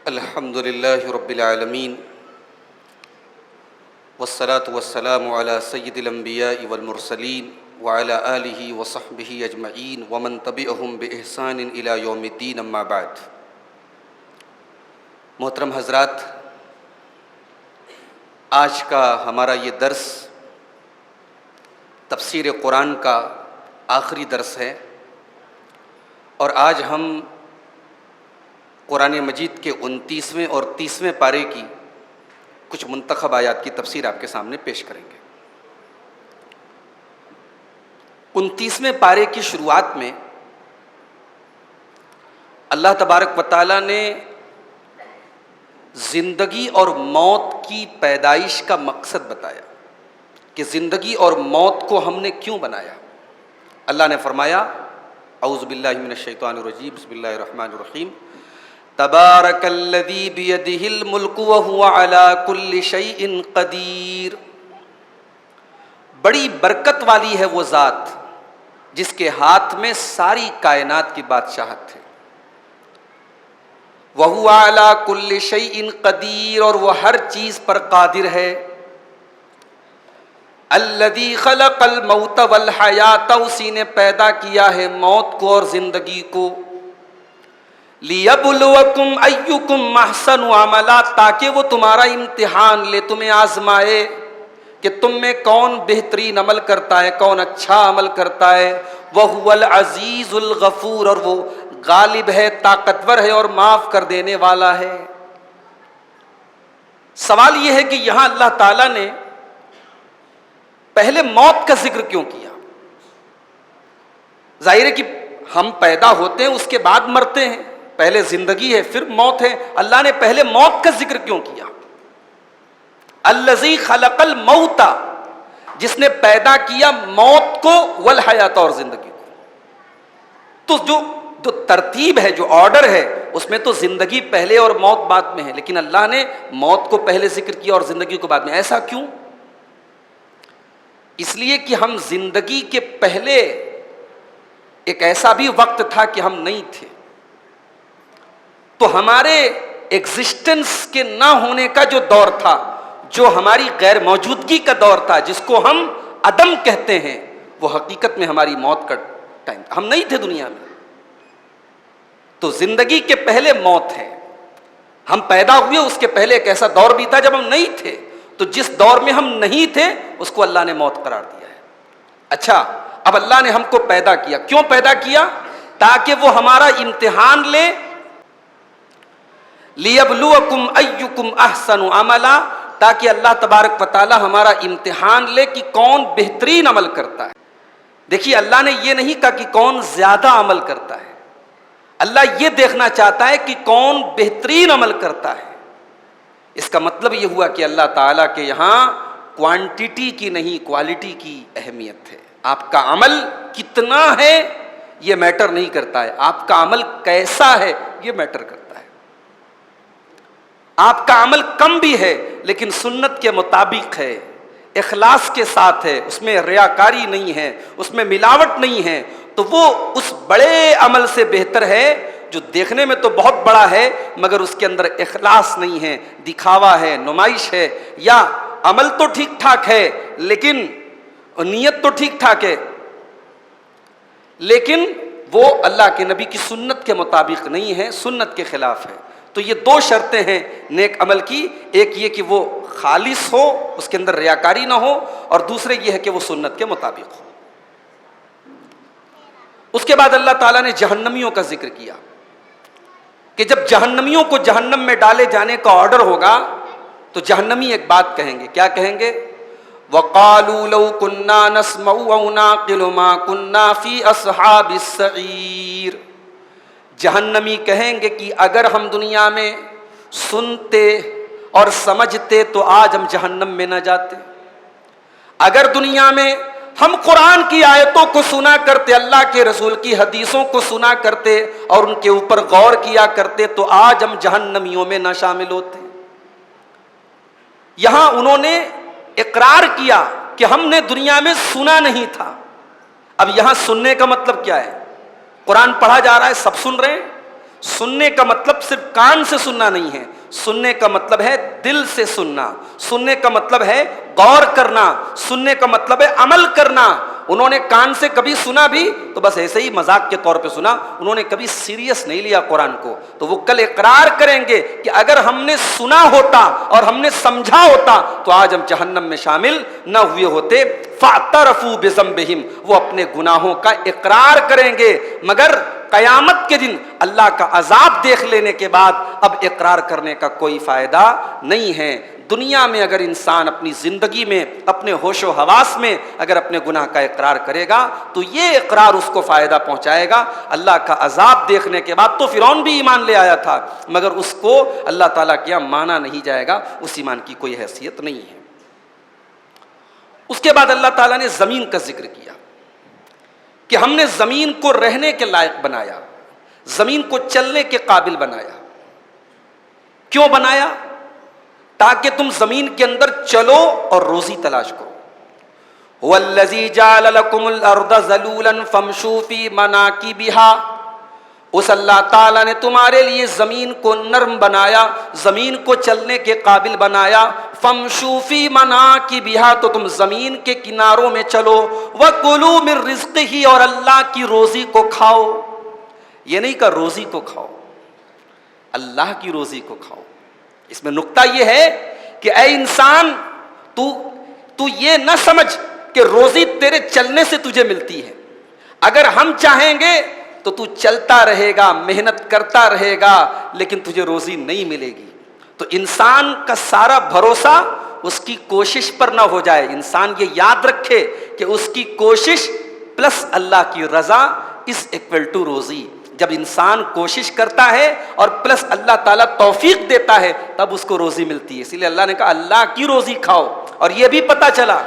الحمد للہ رب العالمین والصلاة والسلام علی سید الانبیاء والمرسلین وعلی آلہ وصحبہ اجمعین ومن تبعہم بإحسان الی یوم الدین، اما بعد۔ محترم حضرات، آج کا ہمارا یہ درس تفسیر قرآن کا آخری درس ہے، اور آج ہم قرآن مجید کے 29ویں اور 30ویں پارے کی کچھ منتخب آیات کی تفسیر آپ کے سامنے پیش کریں گے۔ 29ویں پارے کی شروعات میں اللہ تبارک و تعالیٰ نے زندگی اور موت کی پیدائش کا مقصد بتایا کہ زندگی اور موت کو ہم نے کیوں بنایا۔ اللہ نے فرمایا، اعوذ باللہ من الشیطان الرجیم، بسم اللہ الرحمن الرحیم، تبارک الذی بیدہ الملک وہو علی کل شیء قدیر۔ بڑی برکت والی ہے وہ ذات جس کے ہاتھ میں ساری کائنات کی بادشاہت ہے۔ وہو علی کل شیء قدیر، اور وہ ہر چیز پر قادر ہے۔ الذی خلق الموت والحیات، اسی نے پیدا کیا ہے موت کو اور زندگی کو۔ لیبلوکم ایکم احسن عملا، تاکہ وہ تمہارا امتحان لے، تمہیں آزمائے کہ تم میں کون بہترین عمل کرتا ہے، کون اچھا عمل کرتا ہے۔ وہو العزیز الغفور، اور وہ غالب ہے، طاقتور ہے اور معاف کر دینے والا ہے۔ سوال یہ ہے کہ یہاں اللہ تعالیٰ نے پہلے موت کا ذکر کیوں کیا؟ ظاہر ہے کہ ہم پیدا ہوتے ہیں، اس کے بعد مرتے ہیں، پہلے زندگی ہے پھر موت ہے۔ اللہ نے پہلے موت کا ذکر کیوں کیا؟ الذی خلق الموت، جس نے پیدا کیا موت کو، والحیات، اور زندگی کو۔ تو جو ترتیب ہے، جو آرڈر ہے، اس میں تو زندگی پہلے اور موت بعد میں ہے، لیکن اللہ نے موت کو پہلے ذکر کیا اور زندگی کو بعد میں۔ ایسا کیوں؟ اس لیے کہ ہم زندگی کے پہلے ایک ایسا بھی وقت تھا کہ ہم نہیں تھے، تو ہمارے ایگزسٹنس کے نہ ہونے کا جو دور تھا، جو ہماری غیر موجودگی کا دور تھا، جس کو ہم عدم کہتے ہیں، وہ حقیقت میں ہماری موت کا ٹائم تھا۔ ہم نہیں تھے دنیا میں، تو زندگی کے پہلے موت ہے۔ ہم پیدا ہوئے، اس کے پہلے ایک ایسا دور بھی تھا جب ہم نہیں تھے، تو جس دور میں ہم نہیں تھے اس کو اللہ نے موت قرار دیا ہے۔ اچھا، اب اللہ نے ہم کو پیدا کیا، کیوں پیدا کیا؟ تاکہ وہ ہمارا امتحان لے۔ لیبلوکم ایکم احسن عملا، تاکہ اللہ تبارک و تعالی ہمارا امتحان لے کہ کون بہترین عمل کرتا ہے۔ دیکھیے، اللہ نے یہ نہیں کہا کہ کون زیادہ عمل کرتا ہے، اللہ یہ دیکھنا چاہتا ہے کہ کون بہترین عمل کرتا ہے۔ اس کا مطلب یہ ہوا کہ اللہ تعالیٰ کے یہاں کوانٹیٹی کی نہیں، کوالٹی کی اہمیت ہے۔ آپ کا عمل کتنا ہے یہ میٹر نہیں کرتا ہے، آپ کا عمل کیسا ہے یہ میٹر کرتا ہے۔ آپ کا عمل کم بھی ہے لیکن سنت کے مطابق ہے، اخلاص کے ساتھ ہے، اس میں ریاکاری نہیں ہے، اس میں ملاوٹ نہیں ہے، تو وہ اس بڑے عمل سے بہتر ہے جو دیکھنے میں تو بہت بڑا ہے مگر اس کے اندر اخلاص نہیں ہے، دکھاوا ہے، نمائش ہے، یا عمل تو ٹھیک ٹھاک ہے لیکن نیت تو ٹھیک ٹھاک ہے لیکن وہ اللہ کے نبی کی سنت کے مطابق نہیں ہے، سنت کے خلاف ہے۔ تو یہ دو شرطیں ہیں نیک عمل کی، ایک یہ کہ وہ خالص ہو، اس کے اندر ریاکاری نہ ہو، اور دوسرے یہ ہے کہ وہ سنت کے مطابق ہو۔ اس کے بعد اللہ تعالیٰ نے جہنمیوں کا ذکر کیا کہ جب جہنمیوں کو جہنم میں ڈالے جانے کا آرڈر ہوگا تو جہنمی ایک بات کہیں گے، کیا کہیں گے؟ وَقَالُوا لَوْ كُنَّا نَسْمَعُ أَوْ نَعْقِلُ مَا كُنَّا فِي أَصْحَابِ السَّعِيرِ۔ جہنمی کہیں گے کہ اگر ہم دنیا میں سنتے اور سمجھتے تو آج ہم جہنم میں نہ جاتے، اگر دنیا میں ہم قرآن کی آیتوں کو سنا کرتے، اللہ کے رسول کی حدیثوں کو سنا کرتے اور ان کے اوپر غور کیا کرتے تو آج ہم جہنمیوں میں نہ شامل ہوتے۔ یہاں انہوں نے اقرار کیا کہ ہم نے دنیا میں سنا نہیں تھا۔ اب یہاں سننے کا مطلب کیا ہے؟ قرآن پڑھا جا رہا ہے، سب سن رہے ہیں، سننے کا مطلب صرف کان سے سننا نہیں ہے، سننے کا مطلب ہے دل سے سننا، سننے کا مطلب ہے غور کرنا، سننے کا مطلب ہے عمل کرنا۔ انہوں نے کان سے کبھی سنا بھی تو بس ایسے ہی مذاق کے طور پہ سنا، انہوں نے کبھی سیریس نہیں لیا قرآن کو۔ تو وہ کل اقرار کریں گے کہ اگر ہم نے سنا ہوتا اور ہم نے سمجھا ہوتا تو آج ہم جہنم میں شامل نہ ہوئے ہوتے۔ فاعترفوا بذنبہم، وہ اپنے گناہوں کا اقرار کریں گے، مگر قیامت کے دن اللہ کا عذاب دیکھ لینے کے بعد اب اقرار کرنے کا کوئی فائدہ نہیں ہے۔ دنیا میں اگر انسان اپنی زندگی میں اپنے ہوش و حواس میں اگر اپنے گناہ کا اقرار کرے گا تو یہ اقرار اس کو فائدہ پہنچائے گا۔ اللہ کا عذاب دیکھنے کے بعد تو فرعون بھی ایمان لے آیا تھا، مگر اس کو اللہ تعالیٰ کیا مانا نہیں جائے گا، اس ایمان کی کوئی حیثیت نہیں ہے۔ اس کے بعد اللہ تعالیٰ نے زمین کا ذکر کیا کہ ہم نے زمین کو رہنے کے لائق بنایا، زمین کو چلنے کے قابل بنایا۔ کیوں بنایا؟ تاکہ تم زمین کے اندر چلو اور روزی تلاش کرو۔ هو الذی جعل لکم الارض ذلولا فامشوا فی مناکبہا، اس اللہ تعالیٰ نے تمہارے لیے زمین کو نرم بنایا، زمین کو چلنے کے قابل بنایا۔ فامشوا فی مناکبہا، تو تم زمین کے کناروں میں چلو۔ وکلوا من رزقہ، اور اللہ کی روزی کو کھاؤ۔ یہ نہیں کہ روزی کو کھاؤ، اللہ کی روزی کو کھاؤ۔ اس میں نقطہ یہ ہے کہ اے انسان، تو یہ نہ سمجھ کہ روزی تیرے چلنے سے تجھے ملتی ہے۔ اگر ہم چاہیں گے تو تو چلتا رہے گا، محنت کرتا رہے گا، لیکن تجھے روزی نہیں ملے گی۔ تو انسان کا سارا بھروسہ اس کی کوشش پر نہ ہو جائے۔ انسان یہ یاد رکھے کہ اس کی کوشش پلس اللہ کی رضا از اکول ٹو روزی۔ جب انسان کوشش کرتا ہے اور پلس اللہ تعالیٰ توفیق دیتا ہے تب اس کو روزی ملتی ہے۔ اسی لیے اللہ نے کہا اللہ کی روزی کھاؤ۔ اور یہ بھی پتا چلا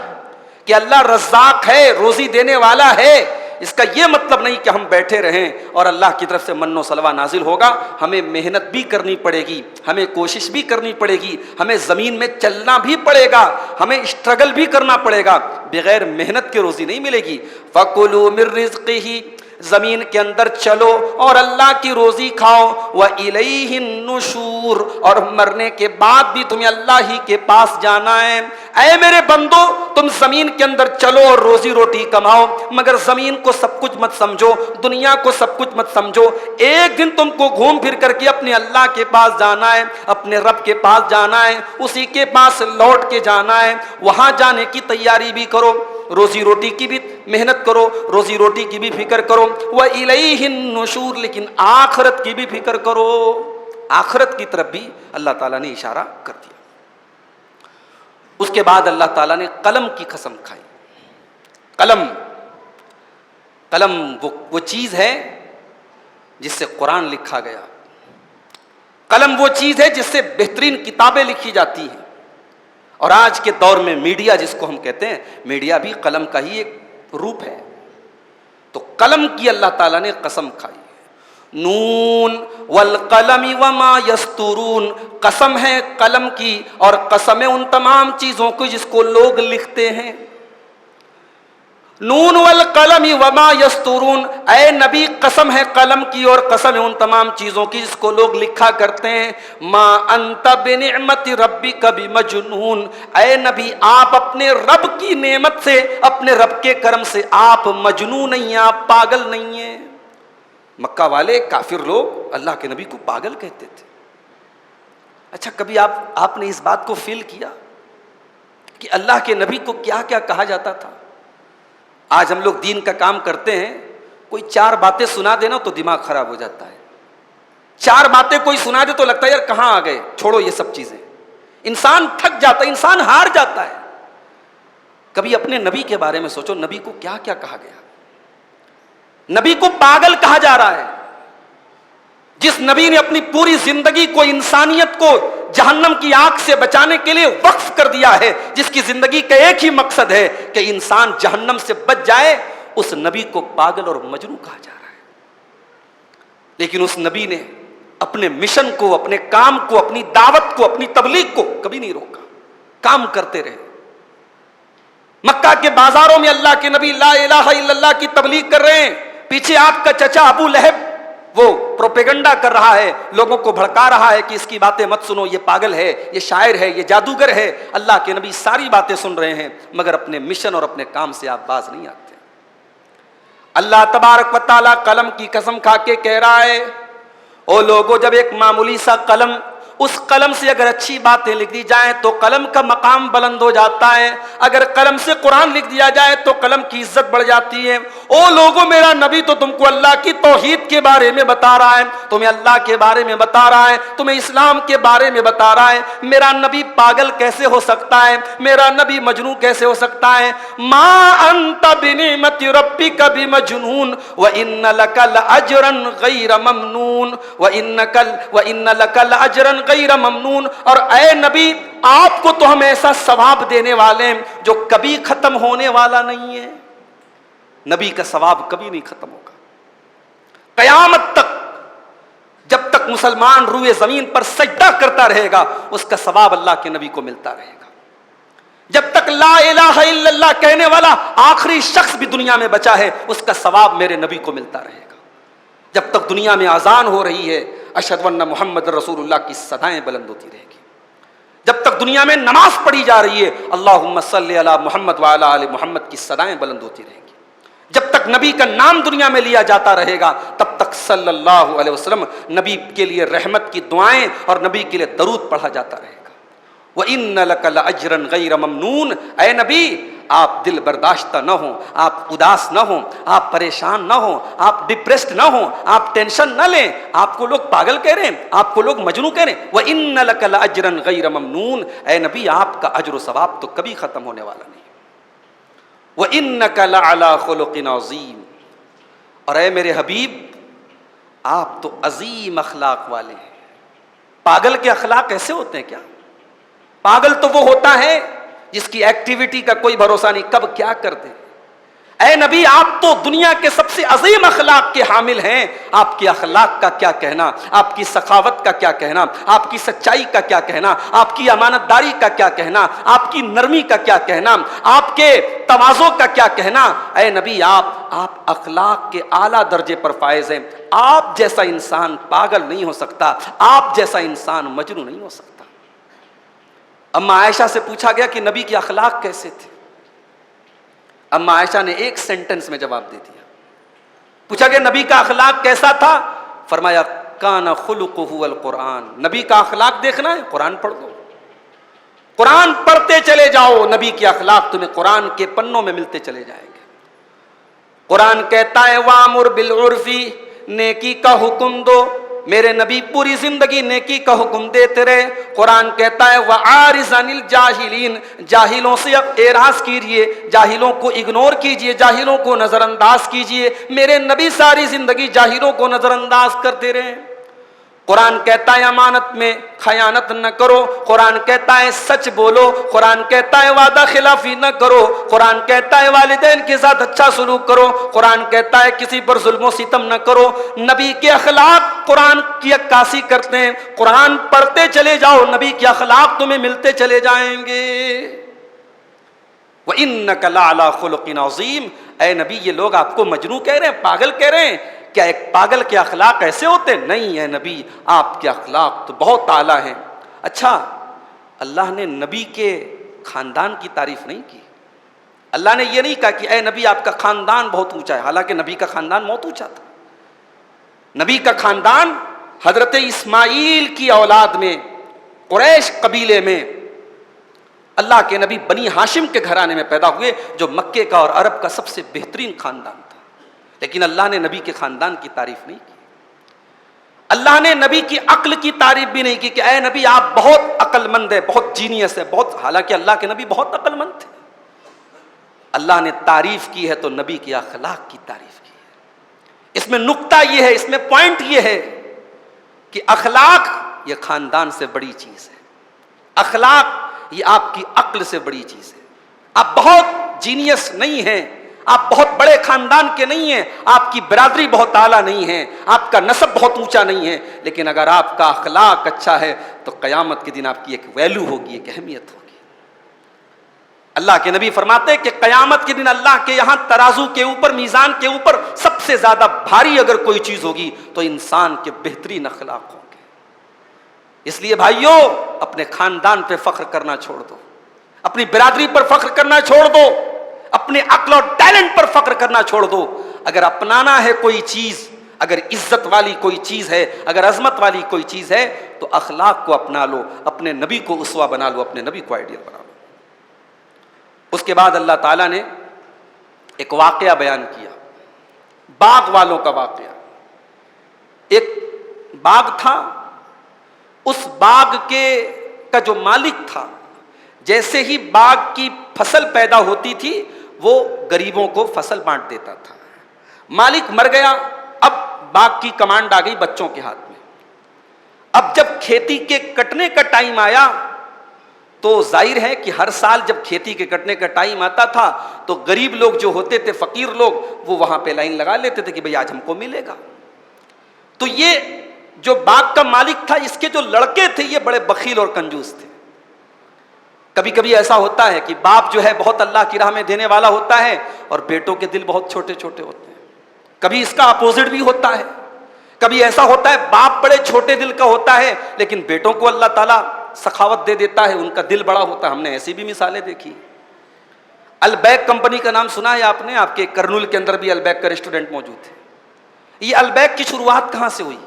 کہ اللہ رزاق ہے، روزی دینے والا ہے۔ اس کا یہ مطلب نہیں کہ ہم بیٹھے رہیں اور اللہ کی طرف سے من و سلوہ نازل ہوگا۔ ہمیں محنت بھی کرنی پڑے گی، ہمیں کوشش بھی کرنی پڑے گی، ہمیں زمین میں چلنا بھی پڑے گا، ہمیں اسٹرگل بھی کرنا پڑے گا۔ بغیر محنت کے روزی نہیں ملے گی۔ فَكُلُوا مِن رِزْقِهِ، زمین کے اندر چلو اور اللہ کی روزی کھاؤ۔ وَإِلَيْهِ النُّشُورُ، اور مرنے کے بعد بھی تمہیں اللہ ہی کے پاس جانا ہے۔ اے میرے بندو، تم زمین کے اندر چلو اور روزی روٹی کماؤ، مگر زمین کو سب کچھ مت سمجھو، دنیا کو سب کچھ مت سمجھو۔ ایک دن تم کو گھوم پھر کر کے اپنے اللہ کے پاس جانا ہے، اپنے رب کے پاس جانا ہے، اسی کے پاس لوٹ کے جانا ہے۔ وہاں جانے کی تیاری بھی کرو، روزی روٹی کی بھی محنت کرو، روزی روٹی کی بھی فکر کرو۔ وَإِلَيْهِ النُّشُورُ، لیکن آخرت کی بھی فکر کرو۔ آخرت کی طرف بھی اللہ تعالیٰ نے اشارہ کر دیا۔ اس کے بعد اللہ تعالیٰ نے قلم کی قسم کھائی۔ قلم وہ چیز ہے جس سے قرآن لکھا گیا، قلم وہ چیز ہے جس سے بہترین کتابیں لکھی جاتی ہیں۔ اور آج کے دور میں میڈیا جس کو ہم کہتے ہیں، میڈیا بھی قلم کا ہی ایک روپ ہے۔ تو قلم کی اللہ تعالیٰ نے قسم کھائی۔ نون والقلم وما یسطرون، قسم ہے قلم کی اور قسم ہے ان تمام چیزوں کی جس کو لوگ لکھتے ہیں۔ نون والقلم وما یسطرون، اے نبی قسم ہے قلم کی اور قسم ہے ان تمام چیزوں کی جس کو لوگ لکھا کرتے ہیں۔ ما انت بنعمت ربک بمجنون، اے نبی آپ اپنے رب کی نعمت سے، اپنے رب کے کرم سے آپ مجنون نہیں ہیں، آپ پاگل نہیں ہیں۔ مکہ والے کافر لوگ اللہ کے نبی کو پاگل کہتے تھے۔ اچھا کبھی آپ نے اس بات کو فیل کیا کہ اللہ کے نبی کو کیا کیا کہا جاتا تھا؟ آج ہم لوگ دین کا کام کرتے ہیں، کوئی 4 باتیں سنا دینا تو دماغ خراب ہو جاتا ہے۔ 4 باتیں کوئی سنا دے تو لگتا ہے یار کہاں آ گئے، چھوڑو یہ سب چیزیں۔ انسان تھک جاتا ہے، انسان ہار جاتا ہے۔ کبھی اپنے نبی کے بارے میں سوچو، نبی کو کیا کیا کہا گیا؟ نبی کو پاگل کہا جا رہا ہے۔ جس نبی نے اپنی پوری زندگی کو انسانیت کو جہنم کی آگ سے بچانے کے لیے وقف کر دیا ہے، جس کی زندگی کا ایک ہی مقصد ہے کہ انسان جہنم سے بچ جائے، اس نبی کو پاگل اور مجنون کہا جا رہا ہے۔ لیکن اس نبی نے اپنے مشن کو، اپنے کام کو، اپنی دعوت کو، اپنی تبلیغ کو کبھی نہیں روکا، کام کرتے رہے۔ مکہ کے بازاروں میں اللہ کے نبی لا الہ الا اللہ کی تبلیغ کر رہے ہیں، پیچھے آپ کا چچا ابو لہب وہ پروپیگنڈا کر رہا ہے، لوگوں کو بھڑکا رہا ہے کہ اس کی باتیں مت سنو، یہ پاگل ہے، یہ شاعر ہے، یہ جادوگر ہے، اللہ کے نبی ساری باتیں سن رہے ہیں مگر اپنے مشن اور اپنے کام سے آپ باز نہیں آتے۔ اللہ تبارک و تعالیٰ قلم کی قسم کھا کے کہہ رہا ہے، او لوگو جب ایک معمولی سا قلم، اس قلم سے اگر اچھی باتیں لکھ دی جائیں تو قلم کا مقام بلند ہو جاتا ہے، اگر قلم سے قرآن لکھ دیا جائے تو قلم کی عزت بڑھ جاتی ہے۔ او لوگوں، میرا نبی تو تم کو اللہ کی توحید کے بارے میں بتا رہا ہے، تمہیں اللہ کے بارے میں بتا رہا ہے، تمہیں اسلام کے بارے میں بتا رہا ہے۔ میرا نبی پاگل کیسے ہو سکتا ہے؟ میرا نبی مجنون کیسے ہو سکتا ہے؟ ما انت بنعمت ربک بمجنون وان لک لاجرا غیر ممنون وان لک لاجرا غیر ممنون۔ اور اے نبی، آپ کو تو ہم ایسا ثواب دینے والے ہیں جو کبھی ختم ہونے والا نہیں ہے۔ نبی کا ثواب کبھی نہیں ختم ہوگا، قیامت تک، جب تک مسلمان روئے زمین پر سجدہ کرتا رہے گا اس کا ثواب اللہ کے نبی کو ملتا رہے گا۔ جب تک لا الہ الا اللہ کہنے والا آخری شخص بھی دنیا میں بچا ہے اس کا ثواب میرے نبی کو ملتا رہے گا۔ جب تک دنیا میں اذان ہو رہی ہے اشہد ان محمد رسول اللہ کی صدائیں بلند ہوتی رہے گی، جب تک دنیا میں نماز پڑھی جا رہی ہے اللہم صلی علی محمد وعلی آل محمد کی صدائیں بلند ہوتی رہیں گی، جب تک نبی کا نام دنیا میں لیا جاتا رہے گا تب تک صلی اللہ علیہ وسلم نبی کے لیے رحمت کی دعائیں اور نبی کے لیے درود پڑھا جاتا رہے گا۔ وَإِنَّ لَكَ لَأَجْرًا غَيْرَ مَمْنُونَ، اے نبی آپ دل برداشتہ نہ ہوں، آپ اداس نہ ہوں، آپ پریشان نہ ہوں، آپ ڈپریسڈ نہ ہوں، آپ ٹینشن نہ لیں۔ آپ کو لوگ پاگل کہہ رہے ہیں، آپ کو لوگ مجنون کہہ رہے ہیں، وَإِنَّ لَكَ لَأَجْرًا غَيْرَ مَمْنُونَ، اے نبی آپ کا اجر و ثواب تو کبھی ختم ہونے والا نہیں۔ وَإِنَّكَ لَعَلَىٰ خُلُقٍ عَظِيمٍ، اور اے میرے حبیب آپ تو عظیم اخلاق والے ہیں۔ پاگل کے اخلاق ایسے ہوتے ہیں کیا؟ پاگل تو وہ ہوتا ہے جس کی ایکٹیویٹی کا کوئی بھروسہ نہیں، کب کیا کر دے۔ اے نبی آپ تو دنیا کے سب سے عظیم اخلاق کے حامل ہیں، آپ کے اخلاق کا کیا کہنا، آپ کی سخاوت کا کیا کہنا، آپ کی سچائی کا کیا کہنا، آپ کی امانت داری کا کیا کہنا، آپ کی نرمی کا کیا کہنا، آپ کے تواضع کا کیا کہنا۔ اے نبی آپ اخلاق کے اعلیٰ درجے پر فائز ہیں۔ آپ جیسا انسان پاگل نہیں ہو سکتا، آپ جیسا انسان مجنون نہیں ہو سکتا۔ اما عائشہ سے پوچھا گیا کہ نبی کے اخلاق کیسے تھے؟ اما عائشہ نے ایک سینٹنس میں جواب دے دیا۔ پوچھا کہ نبی کا اخلاق کیسا تھا؟ فرمایا کان خلقہ القرآن، نبی کا اخلاق دیکھنا ہے قرآن پڑھ دو، قرآن پڑھتے چلے جاؤ، نبی کے اخلاق تمہیں قرآن کے پنوں میں ملتے چلے جائیں گے۔ قرآن کہتا ہے وامر بالعرف، نیکی کا حکم دو، میرے نبی پوری زندگی نیکی کا حکم دیتے رہے۔ قرآن کہتا ہے وَعَارِضْ عَنِ الْجَاهِلِينَ، جاہلوں سے اعراض کیجئے، جاہلوں کو اگنور کیجئے، جاہلوں کو نظر انداز کیجئے۔ میرے نبی ساری زندگی جاہلوں کو نظر انداز کرتے رہے۔ قرآن کہتا ہے امانت میں خیانت نہ کرو، قرآن کہتا ہے سچ بولو، قرآن کہتا ہے وعدہ خلافی نہ کرو، قرآن کہتا ہے والدین کے ساتھ اچھا سلوک کرو، قرآن کہتا ہے کسی پر ظلم و ستم نہ کرو۔ نبی کے اخلاق قرآن کی عکاسی کرتے ہیں، قرآن پڑھتے چلے جاؤ، نبی کے اخلاق تمہیں ملتے چلے جائیں گے۔ وَإِنَّكَ لَعَلَىٰ خُلُقٍ عَظِيمٍ، اے نبی یہ لوگ آپ کو مجنون کہہ رہے ہیں، پاگل کہہ رہے ہیں، کیا ایک پاگل کے اخلاق ایسے ہوتے؟ نہیں ہے نبی آپ کے اخلاق تو بہت اعلیٰ ہیں۔ اچھا، اللہ نے نبی کے خاندان کی تعریف نہیں کی، اللہ نے یہ نہیں کہا کہ اے نبی آپ کا خاندان بہت اونچا ہے، حالانکہ نبی کا خاندان بہت اونچا تھا۔ نبی کا خاندان حضرت اسماعیل کی اولاد میں، قریش قبیلے میں، اللہ کے نبی بنی ہاشم کے گھرانے میں پیدا ہوئے جو مکے کا اور عرب کا سب سے بہترین خاندان تھا، لیکن اللہ نے نبی کے خاندان کی تعریف نہیں کی۔ اللہ نے نبی کی عقل کی تعریف بھی نہیں کی کہ اے نبی آپ بہت عقل مند ہے، بہت جینیس ہے، بہت، حالانکہ اللہ کے نبی بہت عقل مند تھے۔ اللہ نے تعریف کی ہے تو نبی کے اخلاق کی تعریف کی ہے۔ اس میں نقطہ یہ ہے، اس میں پوائنٹ یہ ہے کہ اخلاق یہ خاندان سے بڑی چیز ہے، اخلاق یہ آپ کی عقل سے بڑی چیز ہے۔ آپ بہت جینیس نہیں ہیں، آپ بہت بڑے خاندان کے نہیں ہیں، آپ کی برادری بہت اعلیٰ نہیں ہے، آپ کا نسب بہت اونچا نہیں ہے، لیکن اگر آپ کا اخلاق اچھا ہے تو قیامت کے دن آپ کی ایک ویلیو ہوگی، ایک اہمیت ہوگی۔ اللہ کے نبی فرماتے ہیں کہ قیامت کے دن اللہ کے یہاں ترازو کے اوپر، میزان کے اوپر سب سے زیادہ بھاری اگر کوئی چیز ہوگی تو انسان کے بہترین اخلاق ہوں گے۔ اس لیے بھائیوں، اپنے خاندان پہ فخر کرنا چھوڑ دو، اپنی برادری پر فخر کرنا چھوڑ دو، اپنے عقل اور ٹیلنٹ پر فخر کرنا چھوڑ دو۔ اگر اپنانا ہے کوئی چیز، اگر عزت والی کوئی چیز ہے، اگر عظمت والی کوئی چیز ہے، تو اخلاق کو اپنا لو، اپنے نبی کو اسوہ بنا لو، اپنے نبی کو آئیڈیل بنا لو۔ اس کے بعد اللہ تعالیٰ نے ایک واقعہ بیان کیا، باغ والوں کا واقعہ۔ ایک باغ تھا، اس باغ کا جو مالک تھا، جیسے ہی باغ کی فصل پیدا ہوتی تھی وہ غریبوں کو فصل بانٹ دیتا تھا۔ مالک مر گیا، اب باغ کی کمانڈ آ گئی بچوں کے ہاتھ میں۔ اب جب کھیتی کے کٹنے کا ٹائم آیا تو ظاہر ہے کہ ہر سال جب کھیتی کے کٹنے کا ٹائم آتا تھا تو غریب لوگ جو ہوتے تھے، فقیر لوگ، وہ وہاں پہ لائن لگا لیتے تھے کہ بھئی آج ہم کو ملے گا۔ تو یہ جو باغ کا مالک تھا، اس کے جو لڑکے تھے یہ بڑے بخیل اور کنجوس تھے۔ کبھی کبھی ایسا ہوتا ہے کہ باپ جو ہے بہت اللہ کی راہ میں دینے والا ہوتا ہے اور بیٹوں کے دل بہت چھوٹے چھوٹے ہوتے ہیں۔ کبھی اس کا اپوزٹ بھی ہوتا ہے، کبھی ایسا ہوتا ہے باپ بڑے چھوٹے دل کا ہوتا ہے لیکن بیٹوں کو اللہ تعالیٰ سخاوت دے دیتا ہے، ان کا دل بڑا ہوتا ہے۔ ہم نے ایسی بھی مثالیں دیکھی۔ البیک کمپنی کا نام سنا ہے آپ نے؟ آپ کے کرنول کے اندر بھی البیک کا ریسٹورنٹ موجود ہے۔ یہ البیک کی شروعات کہاں سے ہوئی؟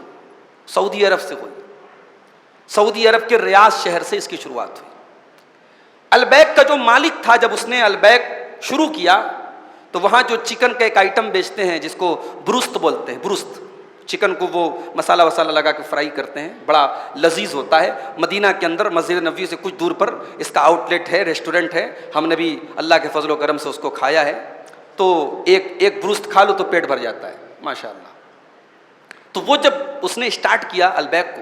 سعودی عرب سے ہوئی۔ سعودی عرب کے ریاض شہر سے اس کی شروعات ہوئی۔ البیک کا جو مالک تھا، جب اس نے البیک شروع کیا تو وہاں جو چکن کا ایک آئٹم بیچتے ہیں جس کو بروست بولتے ہیں، بروست، چکن کو وہ مسالہ وسالہ لگا کے فرائی کرتے ہیں، بڑا لذیذ ہوتا ہے۔ مدینہ کے اندر مسجد نبوی سے کچھ دور پر اس کا آؤٹ لیٹ ہے، ریسٹورنٹ ہے۔ ہم نے بھی اللہ کے فضل و کرم سے اس کو کھایا ہے۔ تو ایک بروست کھا لو تو پیٹ بھر جاتا ہے ماشاءاللہ۔ تو وہ جب اس نے اسٹارٹ کیا البیک کو،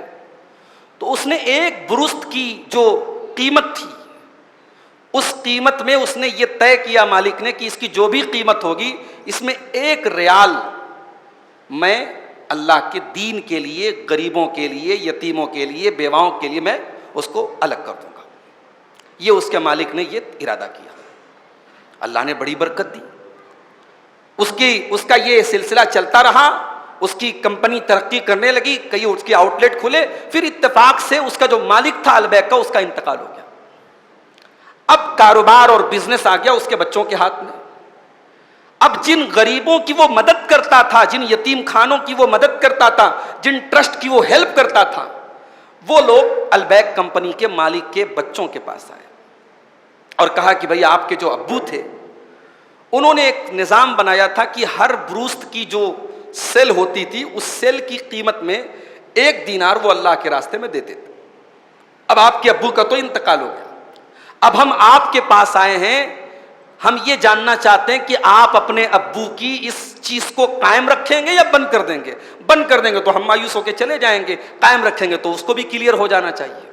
تو اس نے ایک بروست کی جو قیمت تھی، اس قیمت میں اس نے یہ طے کیا مالک نے کہ اس کی جو بھی قیمت ہوگی اس میں 1 ریال میں اللہ کے دین کے لیے، غریبوں کے لیے، یتیموں کے لیے، بیواؤں کے لیے میں اس کو الگ کر دوں گا۔ یہ اس کے مالک نے یہ ارادہ کیا۔ اللہ نے بڑی برکت دی، اس کا یہ سلسلہ چلتا رہا، اس کی کمپنی ترقی کرنے لگی، کئی اس کے آؤٹ لیٹ کھلے، پھر اتفاق سے اس کا جو مالک تھا البیک کا، اس کا انتقال ہو گیا۔ اب کاروبار اور بزنس آ گیا اس کے بچوں کے ہاتھ میں۔ اب جن غریبوں کی وہ مدد کرتا تھا، جن یتیم خانوں کی وہ مدد کرتا تھا، جن ٹرسٹ کی وہ ہیلپ کرتا تھا، وہ لوگ البیک کمپنی کے مالک کے بچوں کے پاس آئے اور کہا کہ بھئی آپ کے جو ابو تھے انہوں نے ایک نظام بنایا تھا کہ ہر بروست کی جو سیل ہوتی تھی اس سیل کی قیمت میں 1 دینار وہ اللہ کے راستے میں دیتے تھے۔ اب آپ کے ابو کا تو انتقال ہو گیا، اب ہم آپ کے پاس آئے ہیں، ہم یہ جاننا چاہتے ہیں کہ آپ اپنے ابو کی اس چیز کو قائم رکھیں گے یا بند کر دیں گے؟ بند کر دیں گے تو ہم مایوس ہو کے چلے جائیں گے، قائم رکھیں گے تو اس کو بھی کلیئر ہو جانا چاہیے۔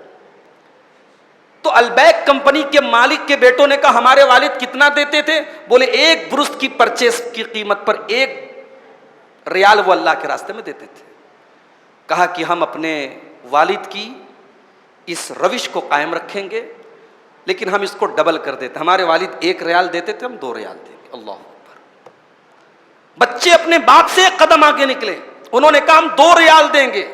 تو البیک کمپنی کے مالک کے بیٹوں نے کہا ہمارے والد کتنا دیتے تھے؟ بولے 1 بروست کی پرچیز کی قیمت پر 1 ریال وہ اللہ کے راستے میں دیتے تھے۔ کہا کہ ہم اپنے والد کی اس روش کو قائم رکھیں گے، لیکن ہم اس کو ڈبل کر دیتے۔ ہمارے والد 1 ریال دیتے تھے، ہم 2 ریال دیں گے۔ اللہ اکبر۔ بچے اپنے باپ سے 1 قدم آگے نکلے، انہوں نے کہا ہم 2 ریال دیں گے،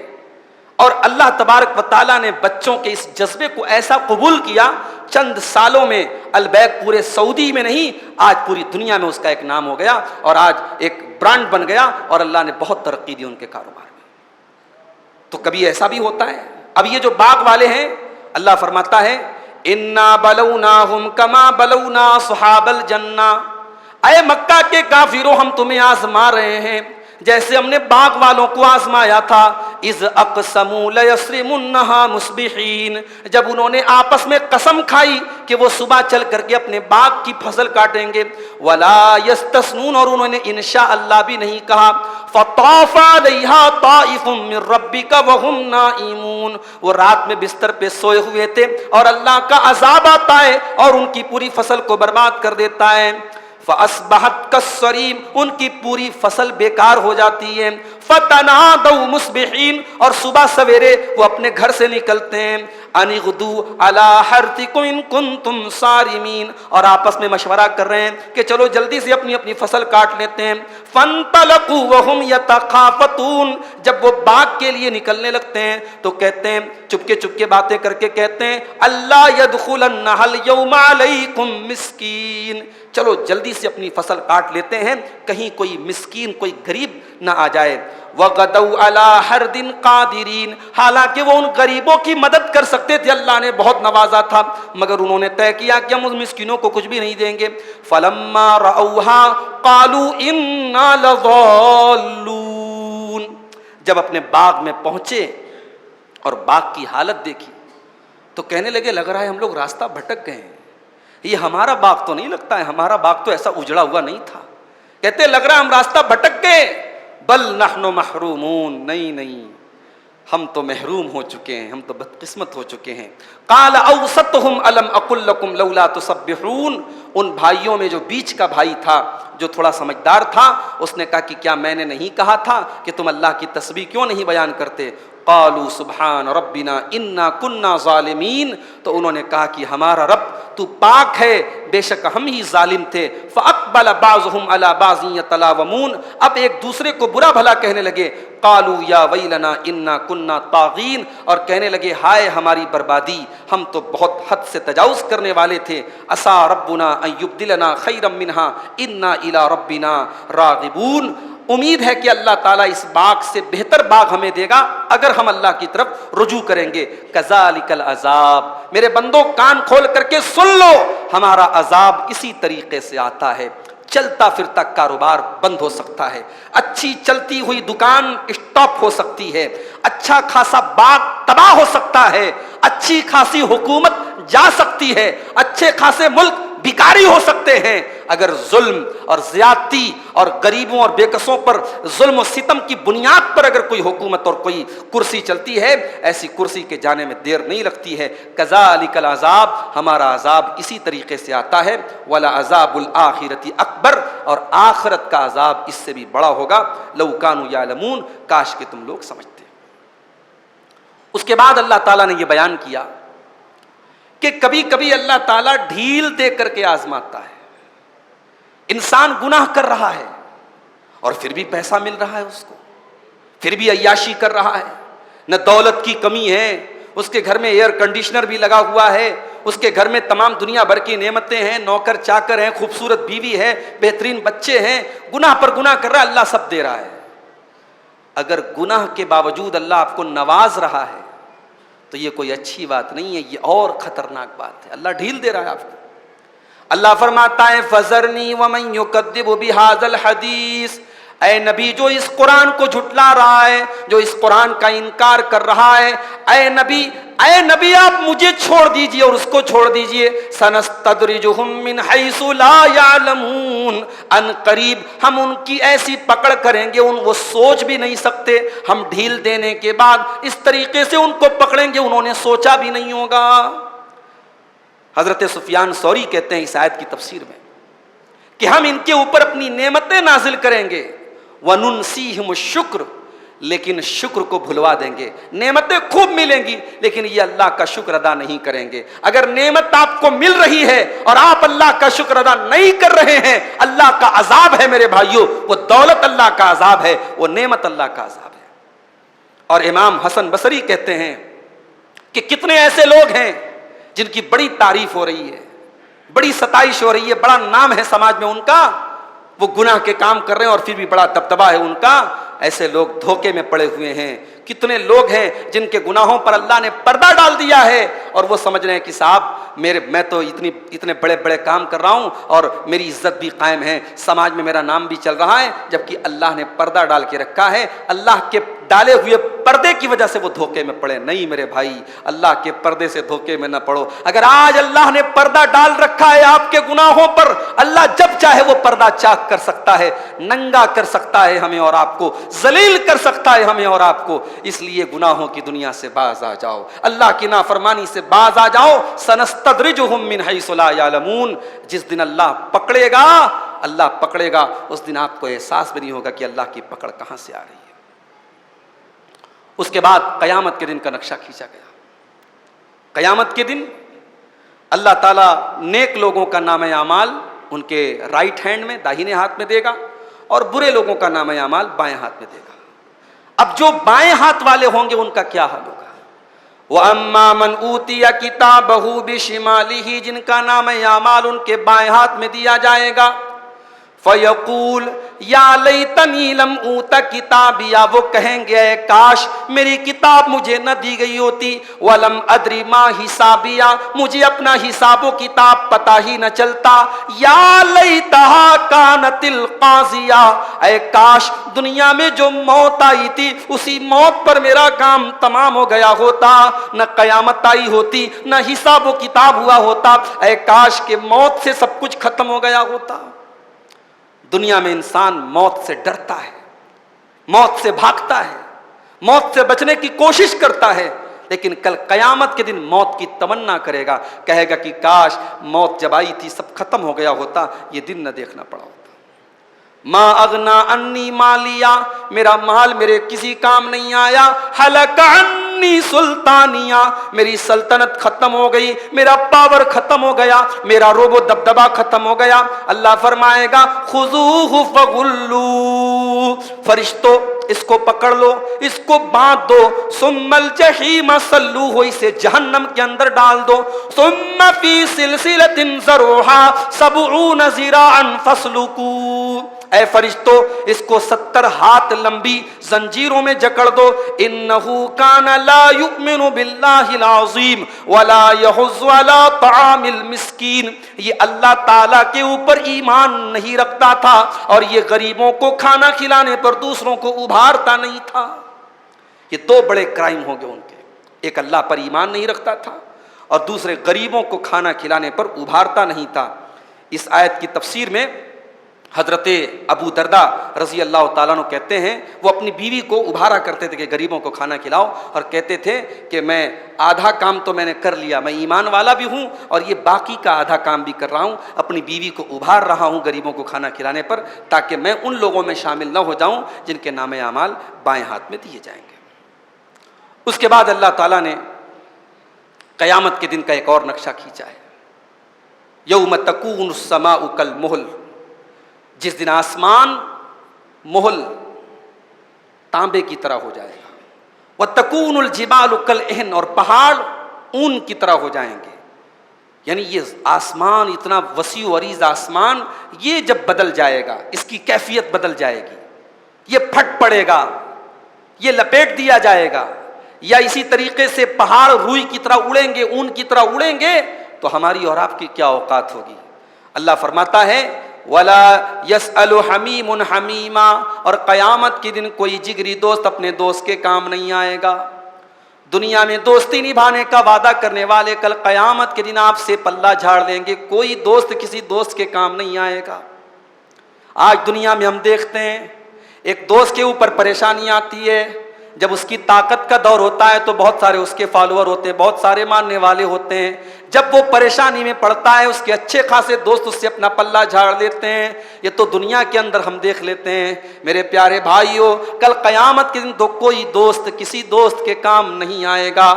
اور اللہ تبارک و تعالیٰ نے بچوں کے اس جذبے کو ایسا قبول کیا، چند سالوں میں البیک پورے سعودی میں نہیں، آج پوری دنیا میں اس کا ایک نام ہو گیا اور آج ایک برانڈ بن گیا، اور اللہ نے بہت ترقی دی ان کے کاروبار میں۔ تو کبھی ایسا بھی ہوتا ہے۔ اب یہ جو باغ والے ہیں، اللہ فرماتا ہے اِنَّا بَلَوْنَاهُمْ كَمَا بَلَوْنَا أَصْحَابَ الْجَنَّةِ، اے مکہ کے کافروں ہم تمہیں آزما رہے ہیں جیسے ہم نے باغ والوں کو آزمایا تھا۔ اِذْ أَقْسَمُوا لَيَصْرِمُنَّهَا مُصْبِحِينَ، جب انہوں نے آپس میں قسم کھائی کہ وہ صبح چل کر کے اپنے باغ کی فصل کاٹیں گے، وَلَا يَسْتَثْنُونَ، اور انہوں نے انشاءاللہ بھی نہیں کہا۔ فَطَافَ عَلَيْهَا طَائِفٌ مِّن رَّبِّكَ وَهُمْ نَائِمُونَ، وہ رات میں بستر پہ سوئے ہوئے تھے اور اللہ کا عذاب آتا ہے اور ان کی پوری فصل کو برباد کر دیتا ہے۔ فَأَصْبَحَتْ كَالصَّرِيمِ، ان کی پوری فصل بیکار ہو جاتی ہے۔ فتنادوا مصبحین، اور صبح سویرے وہ اپنے گھر سے نکلتے ہیں، ان اغدوا علی حرثکم ان کنتم صارمین، اور آپس میں مشورہ کر رہے ہیں کہ چلو جلدی سے اپنی اپنی فصل کاٹ لیتے ہیں۔ فانطلقوا وهم يتخافتون، جب وہ باغ کے لیے نکلنے لگتے ہیں تو کہتے ہیں، چپکے چپکے باتیں کر کے کہتے ہیں، اللہ يدخلنها اليوم علیکم مسکین، چلو جلدی سے اپنی فصل کاٹ لیتے ہیں، کہیں کوئی مسکین کوئی غریب نہ آ جائے۔ وَغَدَوْا عَلَىٰ حَرْدٍ قَادِرِينَ، حالانکہ وہ ان غریبوں کی مدد کر سکتے تھے، اللہ نے بہت نوازا تھا، مگر انہوں نے طے کیا کہ ہم اس مسکینوں کو کچھ بھی نہیں دیں گے۔ فَلَمَّا رَأَوْهَا قَالُوا إِنَّا لَضَالُّونَ، جب اپنے باغ میں پہنچے اور باغ کی حالت دیکھی تو کہنے لگے لگ رہا ہے ہم لوگ راستہ بھٹک گئے ہیں، یہ ہمارا باغ تو نہیں لگتا ہے، ہمارا باغ تو ایسا اجڑا ہوا نہیں تھا۔ کہتے لگ رہا ہے ہم راستہ بھٹک گئے، بل نحن محرومون، نہیں ہم تو محروم ہو چکے ہیں، ہم تو بدقسمت ہو چکے ہیں۔ قال اوسطهم الم اقل لكم لولا تسبحون، ان بھائیوں میں جو بیچ کا بھائی تھا جو تھوڑا سمجھدار تھا، اس نے کہا کہ کیا میں نے نہیں کہا تھا کہ تم اللہ کی تسبیح کیوں نہیں بیان کرتے؟ قالوا سبحان ربنا انا كنا ظالمین، تو انہوں نے کہا کہ ہمارا رب تو پاک ہے، بے شک ہم ہی ظالم تھے۔ فاقبل بعضهم على بعض يتلاومون، اب ایک دوسرے کو برا بھلا کہنے لگے۔ قالوا یا ویلنا انا كنا طاغین، اور کہنے لگے ہائے ہماری بربادی، ہم تو بہت حد سے تجاوز کرنے والے تھے۔ عسى ربنا ان يبدلنا خيرا منها انا الى ربنا راغبون، امید ہے کہ اللہ تعالیٰ اس باغ سے بہتر باغ ہمیں دے گا اگر ہم اللہ کی طرف رجوع کریں گے۔ کذالک العذاب، میرے بندو کان کھول کر کے سن لو، ہمارا عذاب اسی طریقے سے آتا ہے۔ چلتا پھرتا کاروبار بند ہو سکتا ہے، اچھی چلتی ہوئی دکان اسٹاپ ہو سکتی ہے، اچھا خاصا باغ تباہ ہو سکتا ہے، اچھی خاصی حکومت جا سکتی ہے، اچھے خاصے ملک بیکاری ہو سکتے ہیں، اگر ظلم اور زیادتی اور غریبوں اور بے کسوں پر ظلم و ستم کی بنیاد پر اگر کوئی حکومت اور کوئی کرسی چلتی ہے، ایسی کرسی کے جانے میں دیر نہیں لگتی ہے۔ کذالک العذاب، ہمارا عذاب اسی طریقے سے آتا ہے۔ ولعذاب الآخرۃ اکبر، اور آخرت کا عذاب اس سے بھی بڑا ہوگا۔ لو کانوا یعلمون، کاش کہ تم لوگ سمجھتے۔ اس کے بعد اللہ تعالیٰ نے یہ بیان کیا کہ کبھی کبھی اللہ تعالیٰ ڈھیل دے کر کے آزماتا ہے۔ انسان گناہ کر رہا ہے اور پھر بھی پیسہ مل رہا ہے اس کو، پھر بھی عیاشی کر رہا ہے، نہ دولت کی کمی ہے، اس کے گھر میں ایئر کنڈیشنر بھی لگا ہوا ہے، اس کے گھر میں تمام دنیا بھر کی نعمتیں ہیں، نوکر چاکر ہیں، خوبصورت بیوی ہے، بہترین بچے ہیں، گناہ پر گناہ کر رہا ہے، اللہ سب دے رہا ہے۔ اگر گناہ کے باوجود اللہ آپ کو نواز رہا ہے تو یہ کوئی اچھی بات نہیں ہے، یہ اور خطرناک بات ہے، اللہ ڈھیل دے رہا ہے آپ کو۔ اللہ فرماتا ہے فَذَرْنِي وَمَن يُكَذِّبُ بِهَذَا الْحَدِيثِ، اے نبی جو اس قرآن کو جھٹلا رہا ہے، جو اس قرآن کا انکار کر رہا ہے، اے نبی آپ مجھے چھوڑ دیجئے اور اس کو چھوڑ دیجئے۔ سَنَسْتَدْرِجُهُم مِّنْ حَيْثُ لَا يَعْلَمُونَ، ان قریب ہم ان کی ایسی پکڑ کریں گے وہ سوچ بھی نہیں سکتے، ہم ڈھیل دینے کے بعد اس طریقے سے ان کو پکڑیں گے انہوں نے سوچا بھی نہیں ہوگا۔ حضرت سفیان ثوری کہتے ہیں اس آیت کی تفسیر میں کہ ہم ان کے اوپر اپنی نعمتیں نازل کریں گے، وَنُنْسِيهِمُ الشُّكْرَ، لیکن شکر کو بھلوا دیں گے۔ نعمتیں خوب ملیں گی لیکن یہ اللہ کا شکر ادا نہیں کریں گے۔ اگر نعمت آپ کو مل رہی ہے اور آپ اللہ کا شکر ادا نہیں کر رہے ہیں، اللہ کا عذاب ہے میرے بھائیوں، وہ دولت اللہ کا عذاب ہے، وہ نعمت اللہ کا عذاب ہے۔ اور امام حسن بصری کہتے ہیں کہ کتنے ایسے لوگ ہیں جن کی بڑی تعریف ہو رہی ہے، بڑی ستائش ہو رہی ہے، بڑا نام ہے سماج میں ان کا، وہ گناہ کے کام کر رہے ہیں اور پھر بھی بڑا دبدبا ہے ان کا، ایسے لوگ دھوکے میں پڑے ہوئے ہیں۔ کتنے لوگ ہیں جن کے گناہوں پر اللہ نے پردہ ڈال دیا ہے اور وہ سمجھ رہے ہیں کہ صاحب میں تو اتنے بڑے بڑے کام کر رہا ہوں اور میری عزت بھی قائم ہے، سماج میں میرا نام بھی چل رہا ہے، جبکہ اللہ نے پردہ ڈال کے رکھا ہے۔ اللہ کے ڈالے ہوئے پردے کی وجہ سے وہ دھوکے میں پڑے، نہیں میرے بھائی، اللہ کے پردے سے دھوکے میں نہ پڑو۔ اگر آج اللہ نے پردہ ڈال رکھا ہے آپ کے گناہوں پر، اللہ جب چاہے وہ پردہ چاک کر سکتا ہے، ننگا کر سکتا ہے ہمیں اور آپ کو، ذلیل کر سکتا ہے ہمیں اور آپ کو۔ اس لیے گناہوں کی دنیا سے باز آ جاؤ، اللہ کی نافرمانی سے باز آ جاؤ۔ سنستدرجہم من حیث لا یعلمون، جس دن اللہ پکڑے گا اس دن آپ کو احساس بھی نہیں ہوگا کہ اللہ کی پکڑ کہاں سے آ رہی ہے۔ اس کے بعد قیامت کے دن کا نقشہ کھینچا گیا. قیامت کے دن اللہ تعالیٰ نیک لوگوں کا نام اعمال ان کے رائٹ ہینڈ میں داہنے ہاتھ میں دے گا اور برے لوگوں کا نام اعمال بائیں ہاتھ میں دے گا. اب جو بائیں ہاتھ والے ہوں گے ان کا کیا حال ہوگا؟ وَأَمَّا مَنْ أُوتِيَ كِتَابَهُ بِشِمَالِهِ، جن کا نام اعمال ان کے بائیں ہاتھ میں دیا جائے گا. فَيَقُولُ يَا لَيْتَنِي لَمْ أُوتَ كِتَابِيَهْ، وہ کہیں گے اے کاش میری کتاب مجھے نہ دی گئی ہوتی. وَلَمْ أَدْرِ مَا حِسَابِيَهْ، مجھے اپنا حساب و کتاب پتہ ہی نہ چلتا. یا لیتہا کانت القاضیہ، اے کاش دنیا میں جو موت آئی تھی اسی موت پر میرا کام تمام ہو گیا ہوتا، نہ قیامت آئی ہوتی نہ حساب و کتاب ہوا ہوتا. اے کاش کہ موت سے سب کچھ ختم ہو گیا ہوتا. دنیا میں انسان موت سے ڈرتا ہے، موت سے بھاگتا ہے، موت سے بچنے کی کوشش کرتا ہے، لیکن کل قیامت کے دن موت کی تمنا کرے گا، کہے گا کہ کاش موت جب آئی تھی سب ختم ہو گیا ہوتا، یہ دن نہ دیکھنا پڑا ہوتا. ما اغنا انی مالیا، میرا مال میرے کسی کام نہیں آیا. ہلک عنی سلطانیہ، میری سلطنت ختم ہو گئی، میرا پاور ختم ہو گیا، میرا روب و دبدبہ ختم ہو گیا. اللہ فرمائے گا خذوہ فغلوہ، فرشتوں اس کو پکڑ لو، اس کو باندھ دو. ثم الجحیم صلوہ، اسے جہنم کے اندر ڈال دو. ثم فی سلسلۃ ذرعہا 70 ذراعا فاسلکوہ، اے فرشتوں اس کو 70 ہاتھ لمبی زنجیروں میں جکڑ دو. انہو کان لا یؤمن باللہ العظیم ولا یحض علی طعام المسکین، یہ اللہ تعالیٰ کے اوپر ایمان نہیں رکھتا تھا اور یہ غریبوں کو کھانا کھلانے پر دوسروں کو ابھارتا نہیں تھا. یہ دو بڑے کرائم ہوں گے ان کے، ایک اللہ پر ایمان نہیں رکھتا تھا اور دوسرے غریبوں کو کھانا کھلانے پر ابھارتا نہیں تھا. اس آیت کی تفسیر میں حضرت ابو درداء رضی اللہ تعالیٰ عنہ کہتے ہیں وہ اپنی بیوی کو ابھارا کرتے تھے کہ غریبوں کو کھانا کھلاؤ، اور کہتے تھے کہ میں آدھا کام تو میں نے کر لیا، میں ایمان والا بھی ہوں اور یہ باقی کا آدھا کام بھی کر رہا ہوں، اپنی بیوی کو ابھار رہا ہوں غریبوں کو کھانا کھلانے پر، تاکہ میں ان لوگوں میں شامل نہ ہو جاؤں جن کے نام اعمال بائیں ہاتھ میں دیے جائیں گے. اس کے بعد اللہ تعالیٰ نے قیامت کے دن کا ایک اور نقشہ کھینچا ہے. یوم تکون السماء کالمہل، جس دن آسمان مہل تانبے کی طرح ہو جائے گا. وَتَكُونُ الْجِبَالُ كَالْعِهْنِ، اور پہاڑ اون کی طرح ہو جائیں گے. یعنی یہ آسمان اتنا وسیع و عریض آسمان، یہ جب بدل جائے گا اس کی کیفیت بدل جائے گی، یہ پھٹ پڑے گا، یہ لپیٹ دیا جائے گا. یا اسی طریقے سے پہاڑ روئی کی طرح اڑیں گے، اون کی طرح اڑیں گے، تو ہماری اور آپ کی کیا اوقات ہوگی. اللہ فرماتا ہے وَلَا يَسْأَلُ حَمِيمٌ حَمِيمًا، اور قیامت کے دن کوئی جگری دوست اپنے دوست کے کام نہیں آئے گا. دنیا میں دوستی نبھانے کا وعدہ کرنے والے کل قیامت کے دن آپ سے پلہ جھاڑ دیں گے، کوئی دوست کسی دوست کے کام نہیں آئے گا. آج دنیا میں ہم دیکھتے ہیں ایک دوست کے اوپر پریشانی آتی ہے، جب اس کی طاقت کا دور ہوتا ہے تو بہت سارے اس کے فالوور ہوتے ہیں، بہت سارے ماننے والے ہوتے ہیں. جب وہ پریشانی میں پڑتا ہے اس کے اچھے خاصے دوست اس سے اپنا پلہ جھاڑ دیتے ہیں. یہ تو دنیا کے اندر ہم دیکھ لیتے ہیں. میرے پیارے بھائیوں، کل قیامت کے دن تو کوئی دوست کسی دوست کے کام نہیں آئے گا.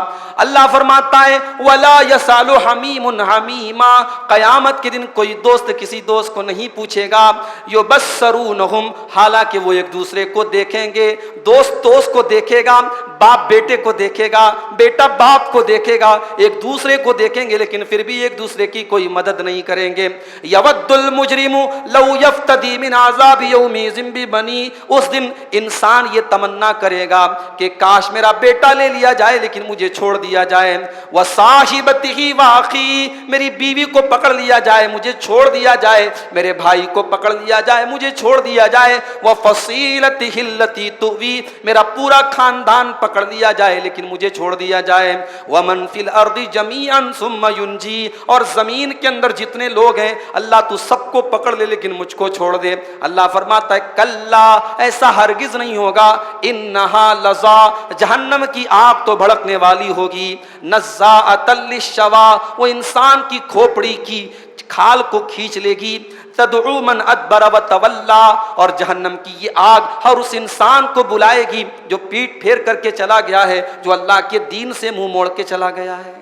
اللہ فرماتا ہے وَلَا يَسْأَلُ حَمِيمٌ حَمِيمًا، قیامت کے دن کوئی دوست کسی دوست کو نہیں پوچھے گا. يُبَصَّرُونَهُمْ، حالانکہ وہ ایک دوسرے کو دیکھیں گے، دوست دوست کو دیکھے گا، باپ بیٹے کو دیکھے گا، بیٹا باپ کو دیکھے گا، ایک دوسرے کو دیکھیں گے لیکن پھر بھی ایک دوسرے کی کوئی مدد نہیں کریں گے. یود المجرم لو یفتدی من عذاب یومئذ ببنی، اس دن انسان یہ تمنا کرے گا کہ کاش میرا بیٹا لے لیا جائے لیکن مجھے چھوڑ دیا جائے. وصاحبتہ واخی، میری بیوی کو پکڑ لیا جائے مجھے چھوڑ دیا جائے، میرے بھائی کو پکڑ لیا جائے مجھے چھوڑ دیا جائے. وفصیلتہ التی تؤوی، میرا پورا خاندان پکڑ لیا جائے لیکن مجھے چھوڑ دیا جائے. ومن فی الارض جمیعا ثم ینجی، اور زمین کے اندر جتنے لوگ ہیں اللہ تو سب کو پکڑ لے لیکن مجھ کو چھوڑ دے. اللہ فرماتا ہے کلا، ایسا ہرگز نہیں ہوگا. انہا لظا، جہنم کی آگ تو بھڑکنے والی ہوگی. نزاعۃ للشوا، وہ انسان کی کھوپڑی کی کھال کو کھینچ لے گی. تدعو من ادبر وتولا، اور جہنم کی یہ آگ ہر اس انسان کو بلائے گی جو پیٹ پھیر کر کے چلا گیا ہے، جو اللہ کے دین سے منہ موڑ کے چلا گیا ہے۔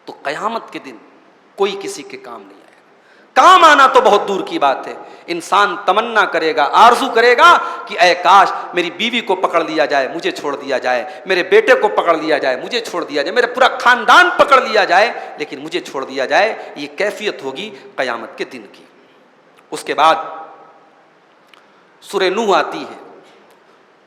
تو قیامت کے دن کوئی کسی کے کام نہیں آئے گا۔ کام آنا تو بہت دور کی بات ہے، انسان تمنا کرے گا، آرزو کرے گا کہ اے کاش میری بیوی کو پکڑ لیا جائے، مجھے چھوڑ دیا جائے، میرے بیٹے کو پکڑ لیا جائے، مجھے چھوڑ دیا جائے، میرا پورا خاندان پکڑ لیا جائے لیکن مجھے چھوڑ دیا جائے۔ یہ کیفیت ہوگی قیامت کے دن کی۔ اس کے بعد سورہ نوح آتی ہے۔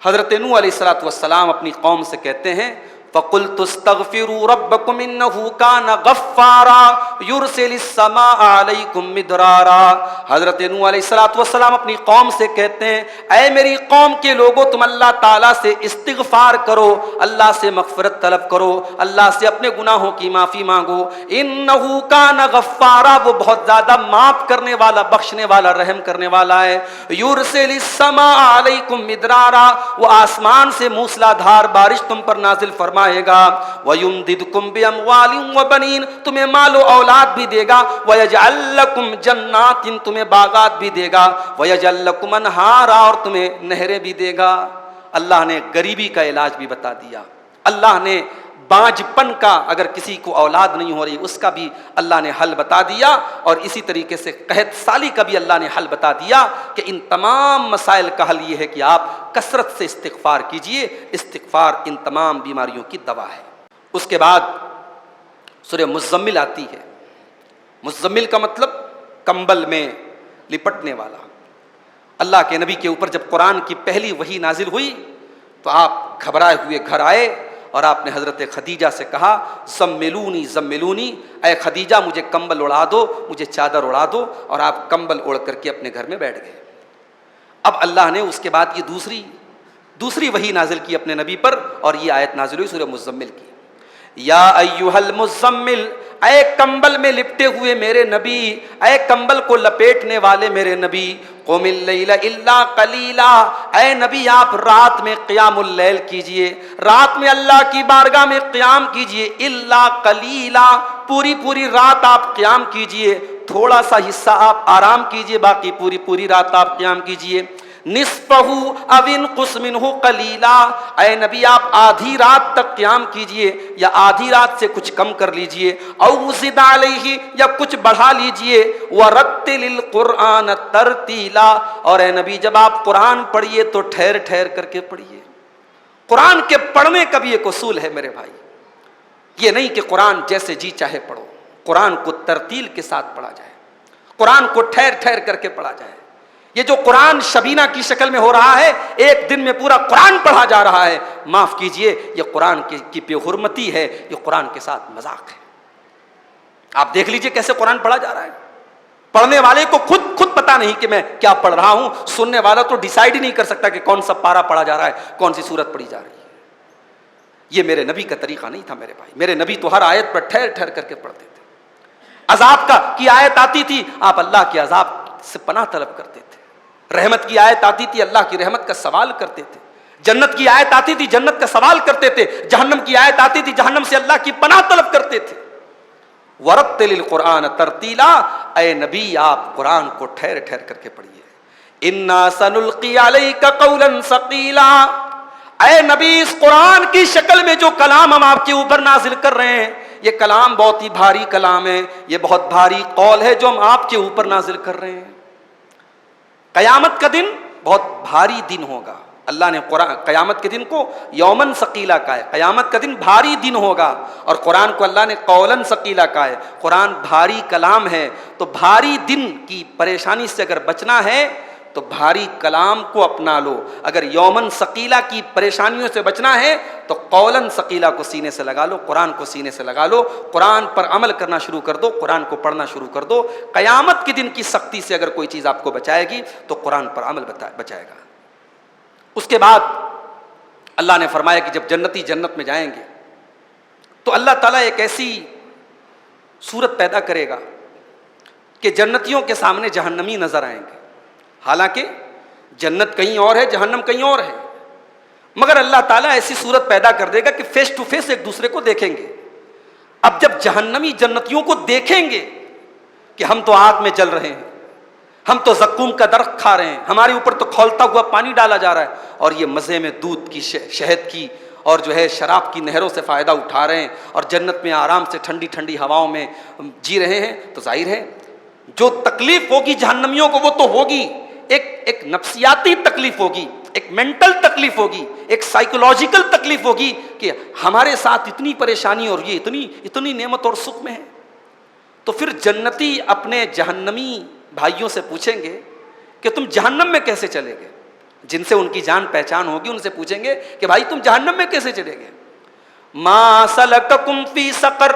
حضرت نوح علیہ السلام اپنی قوم سے کہتے ہیں فَقُلْتُ اسْتَغْفِرُوا رَبَّكُمْ إِنَّهُ كَانَ غَفَّارًا يُرْسِلِ السَّمَاءَ عَلَيْكُمْ مِدْرَارًا۔ حضرت نوح علیہ السلام اپنی قوم سے کہتے ہیں اے میری قوم کے لوگوں، تم اللہ تعالیٰ سے استغفار کرو، اللہ سے مغفرت طلب کرو، اللہ سے اپنے گناہوں کی معافی مانگو۔ إِنَّهُ كَانَ غَفَّارًا، وہ بہت زیادہ معاف کرنے والا، بخشنے والا، رحم کرنے والا ہے۔ يُرْسِلِ السَّمَاءَ عَلَيْكُمْ مِدْرَارًا، وہ آسمان سے موسلا دھار بارش تم پر نازل فرمائے گا۔ وَيُمْدِدْكُمْ بِأَمْوَالٍ وَبَنِينَ، تمہیں مال و اولاد بھی دے گا۔ وَيَجْعَلْ لَكُمْ جَنَّاتٍ، تمہیں باغات بھی دے گا۔ وَيَجْعَلْ لَكُمْ أَنْهَارًا، اور تمہیں نہریں بھی دے گا۔ اللہ نے غریبی کا علاج بھی بتا دیا، اللہ نے بانجپن کا، اگر کسی کو اولاد نہیں ہو رہی اس کا بھی اللہ نے حل بتا دیا، اور اسی طریقے سے قحط سالی کا بھی اللہ نے حل بتا دیا کہ ان تمام مسائل کا حل یہ ہے کہ آپ کثرت سے استغفار کیجئے۔ استغفار ان تمام بیماریوں کی دوا ہے۔ اس کے بعد سورہ مزمل آتی ہے۔ مزمل کا مطلب کمبل میں لپٹنے والا۔ اللہ کے نبی کے اوپر جب قرآن کی پہلی وحی نازل ہوئی تو آپ گھبرائے ہوئے گھر آئے اور آپ نے حضرت خدیجہ سے کہا زملونی زملونی، اے خدیجہ مجھے کمبل اڑا دو، مجھے چادر اڑا دو، اور آپ کمبل اوڑھ کر کے اپنے گھر میں بیٹھ گئے۔ اب اللہ نے اس کے بعد یہ دوسری وحی نازل کی اپنے نبی پر، اور یہ آیت نازل ہوئی سورہ مزمل کی۔ یا ایھا المزمل، اے کمبل میں لپٹے ہوئے میرے نبی، اے کمبل کو لپیٹنے والے میرے نبی، قم اللیل الا قلیلا، اے نبی آپ رات میں قیام اللیل کیجئے، رات میں اللہ کی بارگاہ میں قیام کیجئے، الا قلیلا، پوری رات آپ قیام کیجئے، تھوڑا سا حصہ آپ آرام کیجئے، باقی پوری رات آپ قیام کیجئے۔ نصفہ او انقص منہ قلیلا، اے نبی آپ آدھی رات تک قیام کیجئے یا آدھی رات سے کچھ کم کر لیجئے، او زد علیہ، یا کچھ بڑھا لیجئے، ورتل القرآن ترتیلا، اور اے نبی جب آپ قرآن پڑھیے تو ٹھہر کر کے پڑھیے۔ قرآن کے پڑھنے کا بھی ایک اصول ہے میرے بھائی، یہ نہیں کہ قرآن جیسے جی چاہے پڑھو، قرآن کو ترتیل کے ساتھ پڑھا جائے، قرآن کو ٹھہر کر کے پڑھا جائے۔ یہ جو قرآن شبینہ کی شکل میں ہو رہا ہے، ایک دن میں پورا قرآن پڑھا جا رہا ہے، معاف کیجئے یہ قرآن کی بے حرمتی ہے، یہ قرآن کے ساتھ مذاق ہے۔ آپ دیکھ لیجئے کیسے قرآن پڑھا جا رہا ہے، پڑھنے والے کو خود پتا نہیں کہ میں کیا پڑھ رہا ہوں، سننے والا تو ڈیسائیڈ ہی نہیں کر سکتا کہ کون سا پارا پڑھا جا رہا ہے، کون سی سورت پڑھی جا رہی ہے۔ یہ میرے نبی کا طریقہ نہیں تھا میرے بھائی، میرے نبی تو ہر آیت پر ٹھہر کر کے پڑھتے تھے۔ عذاب کی آیت آتی تھی، آپ اللہ کے عذاب سے پناہ طلب کرتے تھے۔ رحمت کی آیت آتی تھی، اللہ کی رحمت کا سوال کرتے تھے۔ جنت کی آیت آتی تھی، جنت کا سوال کرتے تھے۔ جہنم کی آیت آتی تھی، جہنم سے اللہ کی پناہ طلب کرتے تھے۔ ورتل القرآن ترتیلا، اے نبی آپ قرآن کو ٹھہر کر کے پڑھیے۔ انا سنلقی علیک قولا ثقیلا، اے نبی اس قرآن کی شکل میں جو کلام ہم آپ کے اوپر نازل کر رہے ہیں، یہ کلام بہت ہی بھاری کلام ہے، یہ بہت بھاری قول ہے جو ہم آپ کے اوپر نازل کر رہے ہیں۔ قیامت کا دن بہت بھاری دن ہوگا، اللہ نے قیامت کے دن کو یومن ثقیلا کہا ہے، قیامت کا دن بھاری دن ہوگا، اور قرآن کو اللہ نے قولن ثقیلا کہا ہے۔ قرآن بھاری کلام ہے، تو بھاری دن کی پریشانی سے اگر بچنا ہے تو بھاری کلام کو اپنا لو، اگر یومن ثقیلا کی پریشانیوں سے بچنا ہے تو قولن ثقیلا کو سینے سے لگا لو، قرآن کو سینے سے لگا لو، قرآن پر عمل کرنا شروع کر دو، قرآن کو پڑھنا شروع کر دو۔ قیامت کے دن کی سختی سے اگر کوئی چیز آپ کو بچائے گی تو قرآن پر عمل بچائے گا۔ اس کے بعد اللہ نے فرمایا کہ جب جنتی جنت میں جائیں گے تو اللہ تعالیٰ ایک ایسی صورت پیدا کرے گا کہ جنتیوں کے سامنے جہنمی نظر آئیں گے، حالانکہ جنت کہیں اور ہے، جہنم کہیں اور ہے، مگر اللہ تعالیٰ ایسی صورت پیدا کر دے گا کہ فیس ٹو فیس ایک دوسرے کو دیکھیں گے۔ اب جب جہنمی جنتیوں کو دیکھیں گے کہ ہم تو آگ میں جل رہے ہیں، ہم تو زقوم کا درخت کھا رہے ہیں، ہمارے اوپر تو کھولتا ہوا پانی ڈالا جا رہا ہے، اور یہ مزے میں دودھ کی شہد کی اور جو ہے شراب کی نہروں سے فائدہ اٹھا رہے ہیں، اور جنت میں آرام سے ٹھنڈی ٹھنڈی ہواؤں میں جی رہے ہیں۔ تو ظاہر ہے جو تکلیف ہوگی جہنمیوں کو وہ تو ہوگی، ایک نفسیاتی تکلیف ہوگی، ایک مینٹل تکلیف ہوگی، ایک سائیکولوجیکل تکلیف ہوگی کہ ہمارے ساتھ اتنی پریشانی اور یہ اتنی نعمت اور سکھ میں ہے۔ تو پھر جنتی اپنے جہنمی بھائیوں سے پوچھیں گے کہ تم جہنم میں کیسے چلے گئے، جن سے ان کی جان پہچان ہوگی ان سے پوچھیں گے کہ بھائی تم جہنم میں کیسے چلے گئے، ما سلککم فی سقر،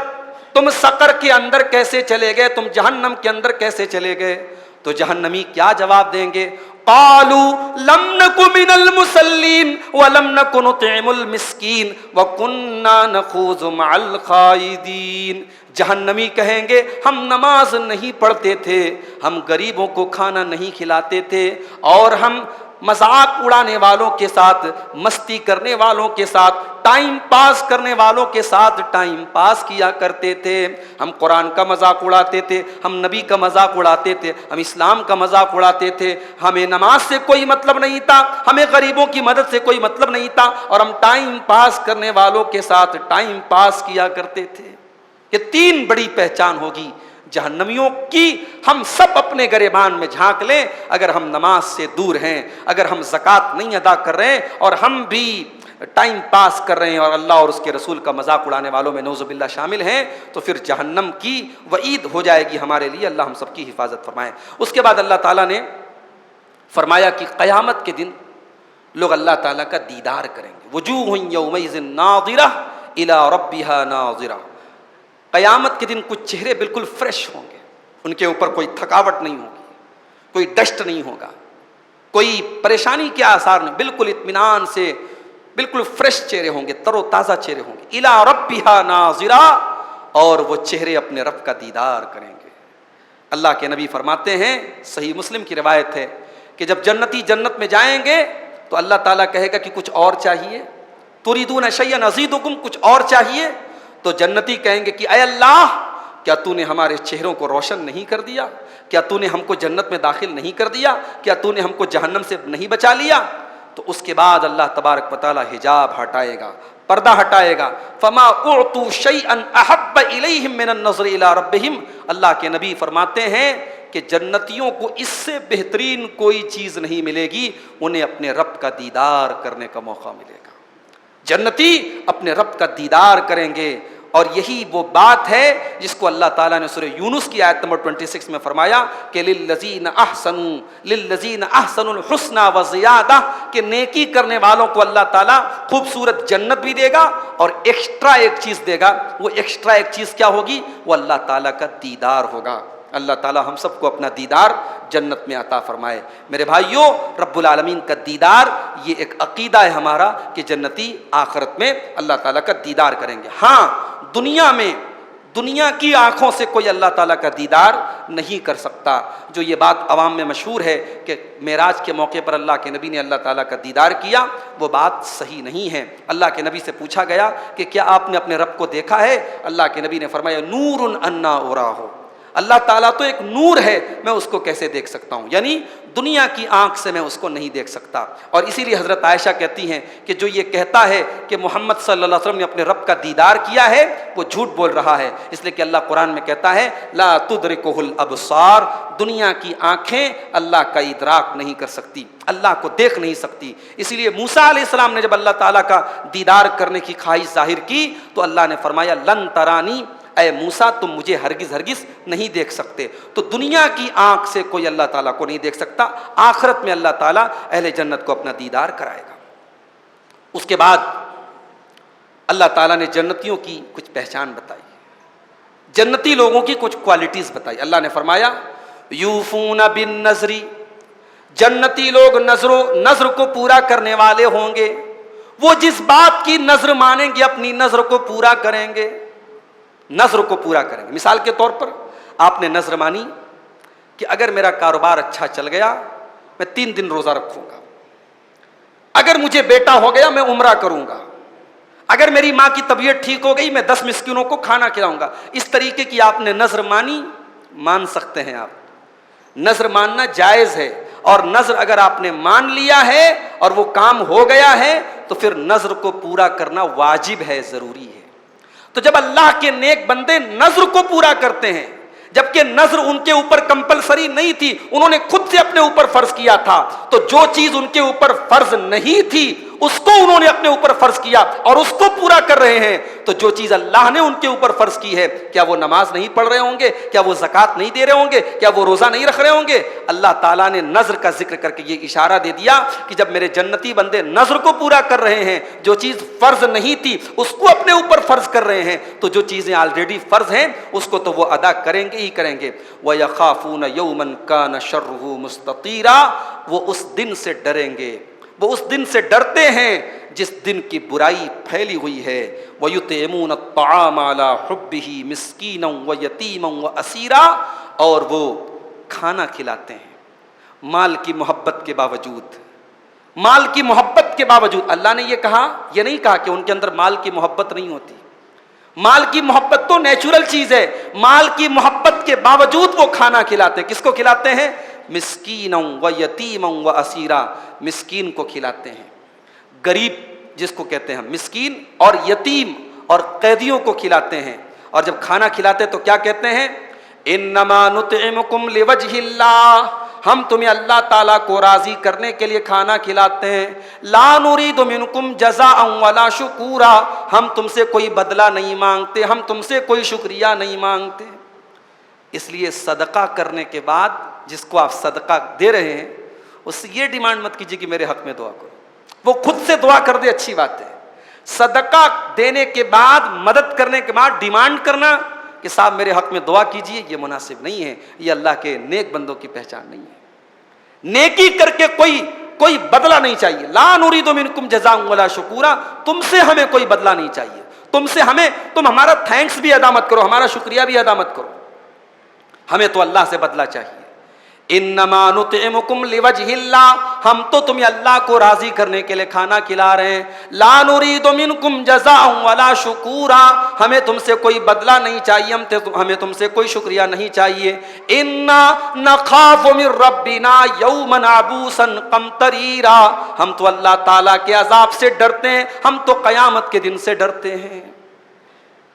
تم سقر کے اندر کیسے چلے گئے، تم جہنم کے اندر کیسے چلے گئے؟ تو جہنمی کیا جواب دیں گے؟ قالوا لم نک من المصلین ولم نک نطعم المسکین وکنا نخوض مع الخائضین۔ جہنمی کہیں گے ہم نماز نہیں پڑھتے تھے، ہم غریبوں کو کھانا نہیں کھلاتے تھے، اور ہم مذاق اڑانے والوں کے ساتھ، مستی کرنے والوں کے ساتھ، ٹائم پاس کرنے والوں کے ساتھ ٹائم پاس کیا کرتے تھے۔ ہم قرآن کا مذاق اڑاتے تھے، ہم نبی کا مذاق اڑاتے تھے، ہم اسلام کا مذاق اڑاتے تھے، ہمیں نماز سے کوئی مطلب نہیں تھا، ہمیں غریبوں کی مدد سے کوئی مطلب نہیں تھا، اور ہم ٹائم پاس کرنے والوں کے ساتھ ٹائم پاس کیا کرتے تھے۔ یہ تین بڑی پہچان ہوگی جہنمیوں کی۔ ہم سب اپنے گریبان میں جھانک لیں، اگر ہم نماز سے دور ہیں، اگر ہم زکوٰۃ نہیں ادا کر رہے ہیں، اور ہم بھی ٹائم پاس کر رہے ہیں اور اللہ اور اس کے رسول کا مذاق اڑانے والوں میں نعوذ باللہ شامل ہیں، تو پھر جہنم کی وعید ہو جائے گی ہمارے لیے۔ اللہ ہم سب کی حفاظت فرمائے۔ اس کے بعد اللہ تعالیٰ نے فرمایا کہ قیامت کے دن لوگ اللہ تعالیٰ کا دیدار کریں گے۔ وجوہ یومئذ ناظرہ الی ربہا ناظرہ۔ قیامت کے دن کچھ چہرے بالکل فریش ہوں گے، ان کے اوپر کوئی تھکاوٹ نہیں ہوگی، کوئی ڈسٹ نہیں ہوگا، کوئی پریشانی کے آثار نہیں، بالکل اطمینان سے بالکل فریش چہرے ہوں گے، تر و تازہ چہرے ہوں گے۔ الی ربہا ناظرہ، اور وہ چہرے اپنے رب کا دیدار کریں گے۔ اللہ کے نبی فرماتے ہیں، صحیح مسلم کی روایت ہے، کہ جب جنتی جنت میں جائیں گے تو اللہ تعالیٰ کہے گا کہ کچھ اور چاہیے، تریدون شیئا ازیدکم، کچھ اور چاہیے؟ تو جنتی کہیں گے کہ اے اللہ، کیا تو نے ہمارے چہروں کو روشن نہیں کر دیا؟ کیا تو نے ہم کو جنت میں داخل نہیں کر دیا؟ کیا تو نے ہم کو جہنم سے نہیں بچا لیا؟ تو اس کے بعد اللہ تبارک و تعالی حجاب ہٹائے گا، پردہ ہٹائے گا۔ فما اعطوا شیئا احب الیہم من النظر الی ربہم۔ اللہ کے نبی فرماتے ہیں کہ جنتیوں کو اس سے بہترین کوئی چیز نہیں ملے گی، انہیں اپنے رب کا دیدار کرنے کا موقع ملے گا۔ جنتی اپنے رب کا دیدار کریں گے، اور یہی وہ بات ہے جس کو اللہ تعالیٰ نے سورہ یونس کی آیت نمبر 26 میں فرمایا کہ للذین احسنوا الحسنى وزیادہ، کہ نیکی کرنے والوں کو اللہ تعالیٰ خوبصورت جنت بھی دے گا اور ایکسٹرا ایک چیز دے گا۔ وہ ایکسٹرا ایک چیز کیا ہوگی؟ وہ اللہ تعالیٰ کا دیدار ہوگا۔ اللہ تعالیٰ ہم سب کو اپنا دیدار جنت میں عطا فرمائے۔ میرے بھائیوں، رب العالمین کا دیدار یہ ایک عقیدہ ہے ہمارا کہ جنتی آخرت میں اللہ تعالیٰ کا دیدار کریں گے۔ ہاں، دنیا میں دنیا کی آنکھوں سے کوئی اللہ تعالیٰ کا دیدار نہیں کر سکتا۔ جو یہ بات عوام میں مشہور ہے کہ معراج کے موقع پر اللہ کے نبی نے اللہ تعالیٰ کا دیدار کیا، وہ بات صحیح نہیں ہے۔ اللہ کے نبی سے پوچھا گیا کہ کیا آپ نے اپنے رب کو دیکھا ہے؟ اللہ کے نبی نے فرمایا نور انا اراہ، اللہ تعالیٰ تو ایک نور ہے، میں اس کو کیسے دیکھ سکتا ہوں؟ یعنی دنیا کی آنکھ سے میں اس کو نہیں دیکھ سکتا۔ اور اسی لیے حضرت عائشہ کہتی ہیں کہ جو یہ کہتا ہے کہ محمد صلی اللہ علیہ وسلم نے اپنے رب کا دیدار کیا ہے، وہ جھوٹ بول رہا ہے، اس لیے کہ اللہ قرآن میں کہتا ہے لا تدرکہ الابصار، دنیا کی آنکھیں اللہ کا ادراک نہیں کر سکتی، اللہ کو دیکھ نہیں سکتی۔ اسی لیے موسیٰ علیہ السلام نے جب اللہ تعالیٰ کا دیدار کرنے کی خواہش ظاہر کی تو اللہ نے فرمایا لن ترانی، اے موسیٰ تم مجھے ہرگز نہیں دیکھ سکتے۔ تو دنیا کی آنکھ سے کوئی اللہ تعالیٰ کو نہیں دیکھ سکتا، آخرت میں اللہ تعالیٰ اہل جنت کو اپنا دیدار کرائے گا۔ اس کے بعد اللہ تعالیٰ نے جنتیوں کی کچھ پہچان بتائی، جنتی لوگوں کی کچھ کوالٹیز بتائی۔ اللہ نے فرمایا یوفون بالنذر، جنتی لوگ نذر کو پورا کرنے والے ہوں گے۔ وہ جس بات کی نذر مانیں گے اپنی نذر کو پورا کریں گے، نذر کو پورا کریں گے۔ مثال کے طور پر آپ نے نذر مانی کہ اگر میرا کاروبار اچھا چل گیا میں 3 دن روزہ رکھوں گا، اگر مجھے بیٹا ہو گیا میں عمرہ کروں گا، اگر میری ماں کی طبیعت ٹھیک ہو گئی میں 10 مسکینوں کو کھانا کھلاؤں گا۔ اس طریقے کی آپ نے نذر مانی، مان سکتے ہیں آپ، نظر ماننا جائز ہے، اور نظر اگر آپ نے مان لیا ہے اور وہ کام ہو گیا ہے تو پھر نظر کو پورا کرنا واجب ہے، ضروری ہے۔ تو جب اللہ کے نیک بندے نظر کو پورا کرتے ہیں، جبکہ نظر ان کے اوپر کمپلسری نہیں تھی، انہوں نے خود سے اپنے اوپر فرض کیا تھا، تو جو چیز ان کے اوپر فرض نہیں تھی اس کو انہوں نے اپنے اوپر فرض کیا اور اس کو پورا کر رہے ہیں، تو جو چیز اللہ نے ان کے اوپر فرض کی ہے، کیا وہ نماز نہیں پڑھ رہے ہوں گے؟ کیا وہ زکوٰۃ نہیں دے رہے ہوں گے؟ کیا وہ روزہ نہیں رکھ رہے ہوں گے؟ اللہ تعالیٰ نے نظر کا ذکر کر کے یہ اشارہ دے دیا کہ جب میرے جنتی بندے نظر کو پورا کر رہے ہیں، جو چیز فرض نہیں تھی اس کو اپنے اوپر فرض کر رہے ہیں، تو جو چیزیں آلریڈی فرض ہیں اس کو تو وہ ادا کریں گے ہی کریں گے۔ وَيَخَافُونَ يَوْمًا كَانَ شَرُّهُ مُسْتَطِيرًا، وہ اس دن سے ڈریں گے، وہ اس دن سے ڈرتے ہیں جس دن کی برائی پھیلی ہوئی ہے۔ وَيُطْعِمُونَ الطَّعَامَ عَلَىٰ حُبِّهِ مِسْكِينًا وَيَتِيمًا وَأَسِيرًا، اور وہ کھانا کھلاتے ہیں مال کی محبت کے باوجود، مال کی محبت کے باوجود۔ اللہ نے یہ کہا، یہ نہیں کہا کہ ان کے اندر مال کی محبت نہیں ہوتی، مال کی محبت تو نیچرل چیز ہے، مال کی محبت کے باوجود وہ کھانا کھلاتے ہیں۔ کس کو کھلاتے ہیں؟ مسکینا و یتیما و اسیرا، مسکین کو کھلاتے ہیں، غریب جس کو کہتے ہیں مسکین، اور یتیم اور قیدیوں کو کھلاتے ہیں۔ اور جب کھانا کھلاتے ہیں تو کیا کہتے ہیں؟ انما نطعمکم لوجہ اللہ، ہم تمہیں اللہ تعالیٰ کو راضی کرنے کے لیے کھانا کھلاتے ہیں۔ لا نرید منکم جزاء ولا شکورا، ہم تم سے کوئی بدلہ نہیں مانگتے، ہم تم سے کوئی شکریہ نہیں مانگتے۔ اس لیے صدقہ کرنے کے بعد جس کو آپ صدقہ دے رہے ہیں اس سے یہ ڈیمانڈ مت کیجیے کہ میرے حق میں دعا کرو، وہ خود سے دعا کر دے، اچھی بات ہے۔ صدقہ دینے کے بعد، مدد کرنے کے بعد ڈیمانڈ کرنا کہ صاحب میرے حق میں دعا کیجیے، یہ مناسب نہیں ہے، یہ اللہ کے نیک بندوں کی پہچان نہیں ہے۔ نیکی کر کے کوئی بدلہ نہیں چاہیے۔ لا نرید منکم جزاء ولا شکورا، تم سے ہمیں کوئی بدلہ نہیں چاہیے، تم ہمارا تھینکس بھی ادا مت کرو، ہمارا شکریہ بھی ادا مت کرو، ہمیں تو اللہ سے بدلہ چاہیے۔ انما نطعمکم لوجہ اللہ، ہم تو تمہیں اللہ کو راضی کرنے کے لیے کھانا کھلا رہے ہیں۔ لا نرید منکم جزاء ولا شکورا، ہمیں تم سے کوئی بدلہ نہیں چاہیے، ہمیں تم سے کوئی شکریہ نہیں چاہیے۔ انا نخاف من ربنا یوما عبوسا قمطریرا، ہم تو اللہ تعالیٰ کے عذاب سے ڈرتے ہیں، ہم تو قیامت کے دن سے ڈرتے ہیں۔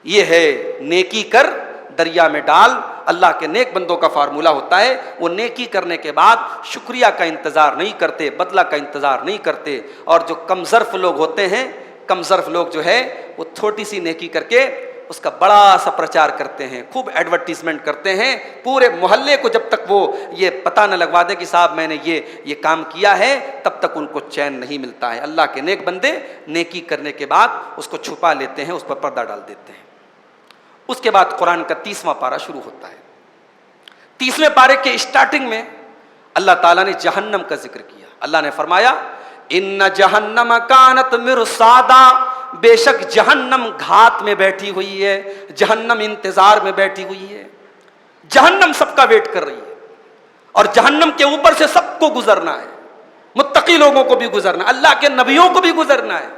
یہ ہے نیکی کر دریا میں ڈال، اللہ کے نیک بندوں کا فارمولہ ہوتا ہے۔ وہ نیکی کرنے کے بعد شکریہ کا انتظار نہیں کرتے، بدلہ کا انتظار نہیں کرتے۔ اور جو کم ظرف لوگ ہوتے ہیں، کم ظرف لوگ جو ہے وہ چھوٹی سی نیکی کر کے اس کا بڑا سا پرچار کرتے ہیں، خوب ایڈورٹیزمنٹ کرتے ہیں، پورے محلے کو جب تک وہ یہ پتہ نہ لگوا دے کہ صاحب میں نے یہ کام کیا ہے، تب تک ان کو چین نہیں ملتا ہے۔ اللہ کے نیک بندے نیکی کرنے کے بعد اس کو چھپا لیتے ہیں، اس پر پردہ ڈال دیتے ہیں۔ اس کے بعد قرآن کا 30واں پارہ شروع ہوتا ہے۔ 30ویں پارے کے اسٹارٹنگ میں اللہ تعالیٰ نے جہنم کا ذکر کیا۔ اللہ نے فرمایا ان جہنم کانت مرصادا، بے شک جہنم گھات میں بیٹھی ہوئی ہے، جہنم انتظار میں بیٹھی ہوئی ہے، جہنم سب کا ویٹ کر رہی ہے، اور جہنم کے اوپر سے سب کو گزرنا ہے، متقی لوگوں کو بھی گزرنا ہے، اللہ کے نبیوں کو بھی گزرنا ہے۔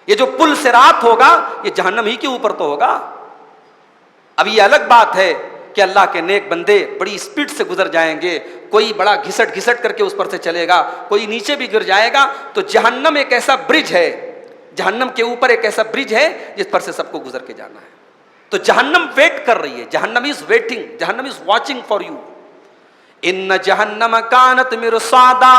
یہ جو پل صراط ہوگا یہ جہنم ہی کے اوپر تو ہوگا۔ اب یہ الگ بات ہے کہ اللہ کے نیک بندے بڑی سپیڈ سے گزر جائیں گے، کوئی بڑا گھسٹ گھسٹ کر کے اس پر سے چلے گا، کوئی نیچے بھی گر جائے گا۔ تو جہنم ایک ایسا برج ہے، جہنم کے اوپر ایک ایسا برج ہے جس پر سے سب کو گزر کے جانا ہے۔ تو جہنم ویٹ کر رہی ہے، جہنم از ویٹنگ، جہنم از واچنگ فار یو۔ ان جہنم کانت مرصادا،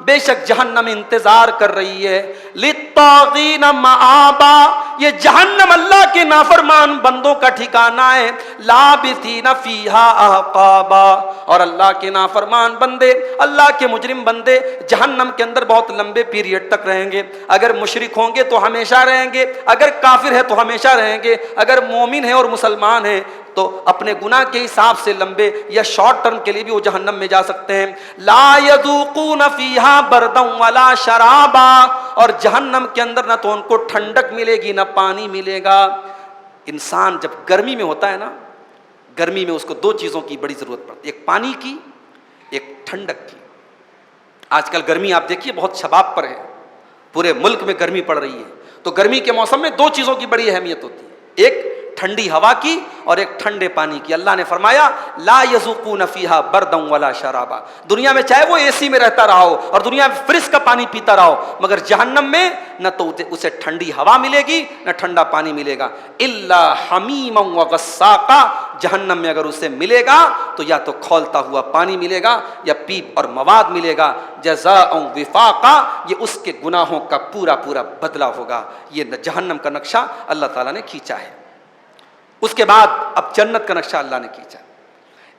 بے شک جہنم انتظار کر رہی ہے، للطاغین مآبا، یہ جہنم اللہ کے نافرمان بندوں کا ٹھکانہ ہے، لابثین فیہا احقابا، اور اللہ کے نافرمان بندے، اللہ کے مجرم بندے جہنم کے اندر بہت لمبے پیریڈ تک رہیں گے۔ اگر مشرک ہوں گے تو ہمیشہ رہیں گے، اگر کافر ہے تو ہمیشہ رہیں گے، اگر مومن ہے اور مسلمان ہیں تو اپنے گناہ کے حساب سے لمبے یا شارٹ ٹرم کے لیے بھی وہ جہنم میں جا سکتے ہیں۔ لا یذوقون فیہا بردا ولا شرابا، اور جہنم کے اندر نہ تو ان کو ٹھنڈک ملے گی نہ پانی ملے گا۔ انسان جب گرمی میں ہوتا ہے نا، گرمی میں اس کو دو چیزوں کی بڑی ضرورت پڑتی ہے، ایک پانی کی، ایک ٹھنڈک کی۔ آج کل گرمی آپ دیکھیے بہت شباب پر ہے، پورے ملک میں گرمی پڑ رہی ہے، تو گرمی کے موسم میں دو چیزوں کی بڑی اہمیت ہوتی ہے، ایک ٹھنڈی ہوا کی اور ایک ٹھنڈے پانی کی. اللہ نے فرمایا لا یذوقون فیہا بردا ولا شرابا. دنیا میں چاہے وہ اے سی میں رہتا رہا ہو اور دنیا میں فریج کا پانی پیتا رہا ہو، مگر جہنم میں نہ تو اسے ٹھنڈی ہوا ملے گی نہ ٹھنڈا پانی ملے گا. الا حمیما وغساقا. جہنم میں اگر اسے ملے گا تو یا تو کھولتا ہوا پانی ملے گا یا پیپ اور مواد ملے گا. جزاء وفاقا. یہ اس کے گناہوں کا پورا پورا بدلہ ہوگا. یہ جہنم کا نقشہ اللہ تعالیٰ نے کھینچا ہے. اس کے بعد اب جنت کا نقشہ اللہ نے کھینچا.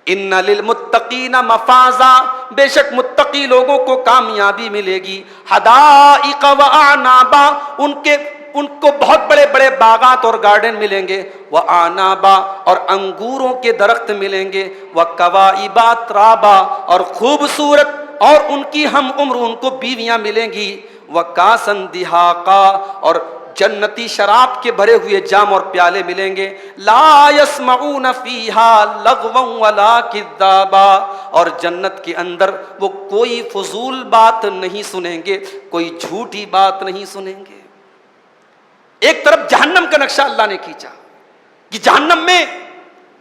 ان للمتقین مفازا. بے شک متقی لوگوں کو کامیابی ملے گی. حدائق واعنابا. ان کو بہت بڑے بڑے باغات اور گارڈن ملیں گے. واعنابا. اور انگوروں کے درخت ملیں گے. وکواعب ترابا. اور خوبصورت اور ان کی ہم عمر ان کو بیویاں ملیں گی. وکاسن دہاقا. اور جنتی شراب کے بھرے ہوئے جام اور پیالے ملیں گے. لا یسمعون فیہا لغوا ولا کذابا. اور جنت کے اندر وہ کوئی فضول بات نہیں سنیں گے، کوئی جھوٹی بات نہیں سنیں گے. ایک طرف جہنم کا نقشہ اللہ نے کھینچا کہ جہنم میں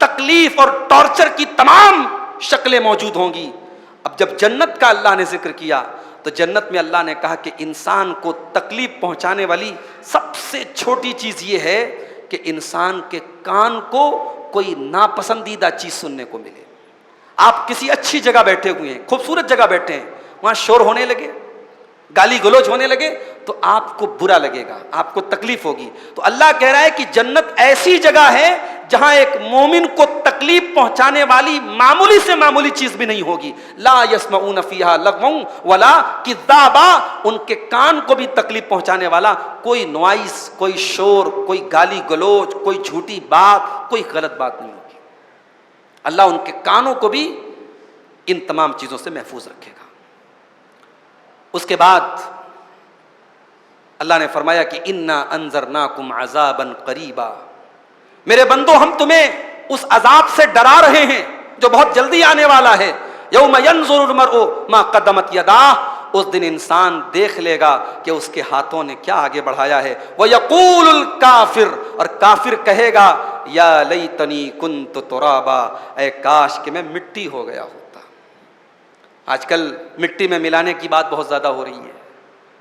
تکلیف اور ٹارچر کی تمام شکلیں موجود ہوں گی. اب جب جنت کا اللہ نے ذکر کیا تو جنت میں اللہ نے کہا کہ انسان کو تکلیف پہنچانے والی سب سے چھوٹی چیز یہ ہے کہ انسان کے کان کو کوئی ناپسندیدہ چیز سننے کو ملے. آپ کسی اچھی جگہ بیٹھے ہوئے ہیں، خوبصورت جگہ بیٹھے ہیں، وہاں شور ہونے لگے، گالی گلوچ ہونے لگے تو آپ کو برا لگے گا، آپ کو تکلیف ہوگی. تو اللہ کہہ رہا ہے کہ جنت ایسی جگہ ہے جہاں ایک مومن کو تکلیف پہنچانے والی معمولی سے معمولی چیز بھی نہیں ہوگی. لا یسمعون فیہا لغوا ولا کذابا. ان کے کان کو بھی تکلیف پہنچانے والا کوئی نوائز، کوئی شور، کوئی گالی گلوچ، کوئی جھوٹی بات، کوئی غلط بات نہیں ہوگی. اللہ ان کے کانوں کو بھی ان تمام چیزوں سے محفوظ رکھے گا. اس کے بعد اللہ نے فرمایا کہ انا انذرناکم عذابا قریبا. میرے بندو ہم تمہیں اس عذاب سے ڈرا رہے ہیں جو بہت جلدی آنے والا ہے. یوم ینظر المرء ما قدمت یداہ. اس دن انسان دیکھ لے گا کہ اس کے ہاتھوں نے کیا آگے بڑھایا ہے. وَيَقُولُ الْكَافِرُ. اور کافر کہے گا یا لیتنی کنت ترابا. اے کاش کہ میں مٹی ہو گیا ہوتا. آج کل مٹی میں ملانے کی بات بہت زیادہ ہو رہی ہے.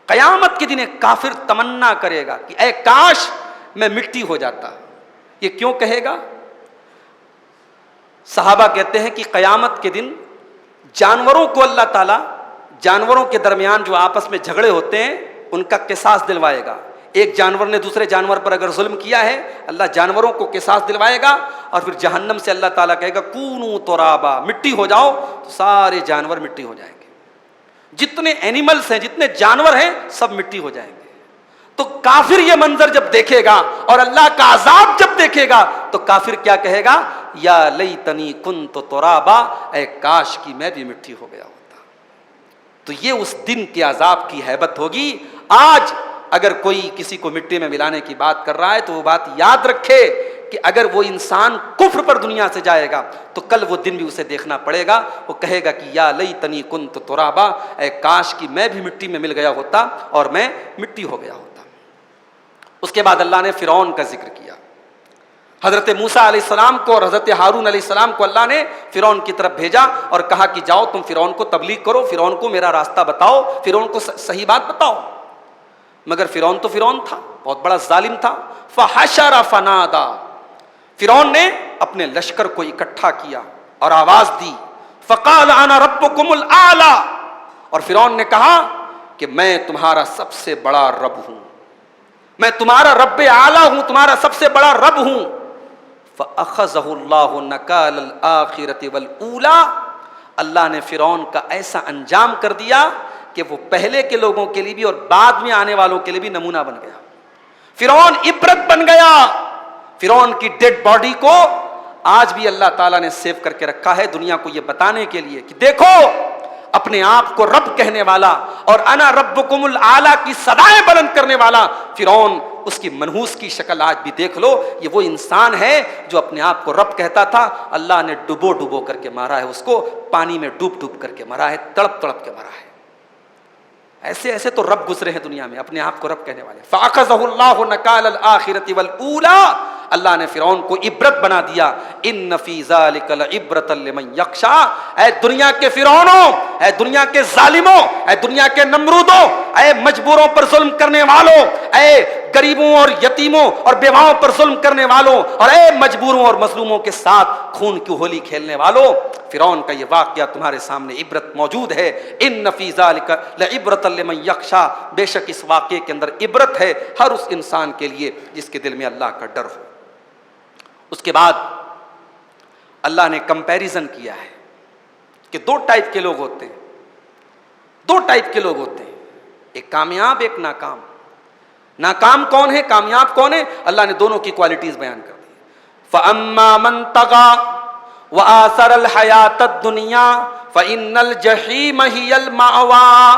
قیامت کے دن ایک کافر تمنا کرے گا کہ اے کاش میں مٹی ہو جاتا. یہ کیوں کہے گا؟ صحابہ کہتے ہیں کہ قیامت کے دن جانوروں کو اللہ تعالیٰ جانوروں کے درمیان جو آپس میں جھگڑے ہوتے ہیں ان کا قصاص دلوائے گا. ایک جانور نے دوسرے جانور پر اگر ظلم کیا ہے اللہ جانوروں کو قصاص دلوائے گا اور پھر جہنم سے اللہ تعالیٰ کہے گا کونو ترابا. مٹی ہو جاؤ. تو سارے جانور مٹی ہو جائیں گے. جتنے اینیملز ہیں، جتنے جانور ہیں، سب مٹی ہو جائیں گے. تو کافر یہ منظر جب دیکھے گا اور اللہ کا عذاب جب دیکھے گا تو کافر کیا کہے گا؟ یا لیتنی کنت ترابا. اے کاش کی میں بھی مٹی ہو گیا ہوتا. تو یہ اس دن کے عذاب کی ہیبت ہوگی. آج اگر کوئی کسی کو مٹی میں ملانے کی بات کر رہا ہے تو وہ بات یاد رکھے کہ اگر وہ انسان کفر پر دنیا سے جائے گا تو کل وہ دن بھی اسے دیکھنا پڑے گا. وہ کہے گا کہ یا لیتنی کنت ترابا. اے کاش کی میں بھی مٹی میں مل گیا ہوتا اور میں مٹی ہو گیا ہوتا. اس کے بعد اللہ نے فرعون کا ذکر کیا. حضرت موسیٰ علیہ السلام کو اور حضرت ہارون علیہ السلام کو اللہ نے فرعون کی طرف بھیجا اور کہا کہ جاؤ تم فرعون کو تبلیغ کرو، فرعون کو میرا راستہ بتاؤ، فرعون کو صحیح بات بتاؤ. مگر فرعون تو فرعون تھا، بہت بڑا ظالم تھا. فحشر فنادا. فرعون نے اپنے لشکر کو اکٹھا کیا اور آواز دی. فقال انا ربکم الاعلی. اور فرعون نے کہا کہ میں تمہارا سب سے بڑا رب ہوں، میں تمہارا رب اعلیٰ ہوں، تمہارا سب سے بڑا رب ہوں. فَأَخَذَهُ اللَّهُ نَكَالَ الْآخِرَةِ وَالْأُولَى. اللہ نے فرعون کا ایسا انجام کر دیا کہ وہ پہلے کے لوگوں کے لیے بھی اور بعد میں آنے والوں کے لیے بھی نمونہ بن گیا. فرعون عبرت بن گیا. فرعون کی ڈیڈ باڈی کو آج بھی اللہ تعالیٰ نے سیو کر کے رکھا ہے دنیا کو یہ بتانے کے لیے کہ دیکھو اپنے آپ کو رب کہنے والا اور انا ربکم الاعلی کی صدائیں بلند کرنے والا فرعون، اس کی منحوس کی شکل آج بھی دیکھ لو. یہ وہ انسان ہے جو اپنے آپ کو رب کہتا تھا. اللہ نے ڈبو ڈبو کر کے مارا ہے اس کو، پانی میں ڈوب ڈوب کر کے مرا ہے، تڑپ تڑپ کے مرا ہے. ایسے ایسے تو رب گزرے ہیں دنیا میں اپنے آپ کو رب کہنے والے. فَأَخَذَهُ اللَّهُ نَكَالَ الْآخِرَةِ وَالْأُولَى. اللہ نے فرعون کو عبرت بنا دیا. ان فی ذلک لعبرۃ لمن یخشی. اے دنیا کے فرعونوں، اے دنیا کے ظالموں، اے دنیا کے نمرودوں، اے مجبوروں پر ظلم کرنے والوں، اے غریبوں اور یتیموں اور بیواؤں پر ظلم کرنے والوں، اور اے مجبوروں اور مظلوموں کے ساتھ خون کی ہولی کھیلنے والوں، فرعون کا یہ واقعہ تمہارے سامنے عبرت موجود ہے. ان فی ذلک لعبرۃ لمن یخشی. بے شک اس واقعے کے اندر عبرت ہے ہر اس انسان کے لیے جس کے دل میں اللہ کا ڈر ہو. اس کے بعد اللہ نے کمپیریزن کیا ہے کہ دو ٹائپ کے لوگ ہوتے ہیں، دو ٹائپ کے لوگ ہوتے ہیں، ایک کامیاب ایک ناکام. ناکام کون ہے، کامیاب کون ہے؟ اللہ نے دونوں کی کوالٹیز بیان کر دی. فَأَمَّا مَن طَغَىٰ وَآثَرَ الْحَيَاةَ الدُّنْيَا فَإِنَّ الْجَحِيمَ هِيَ الْمَأْوَىٰ.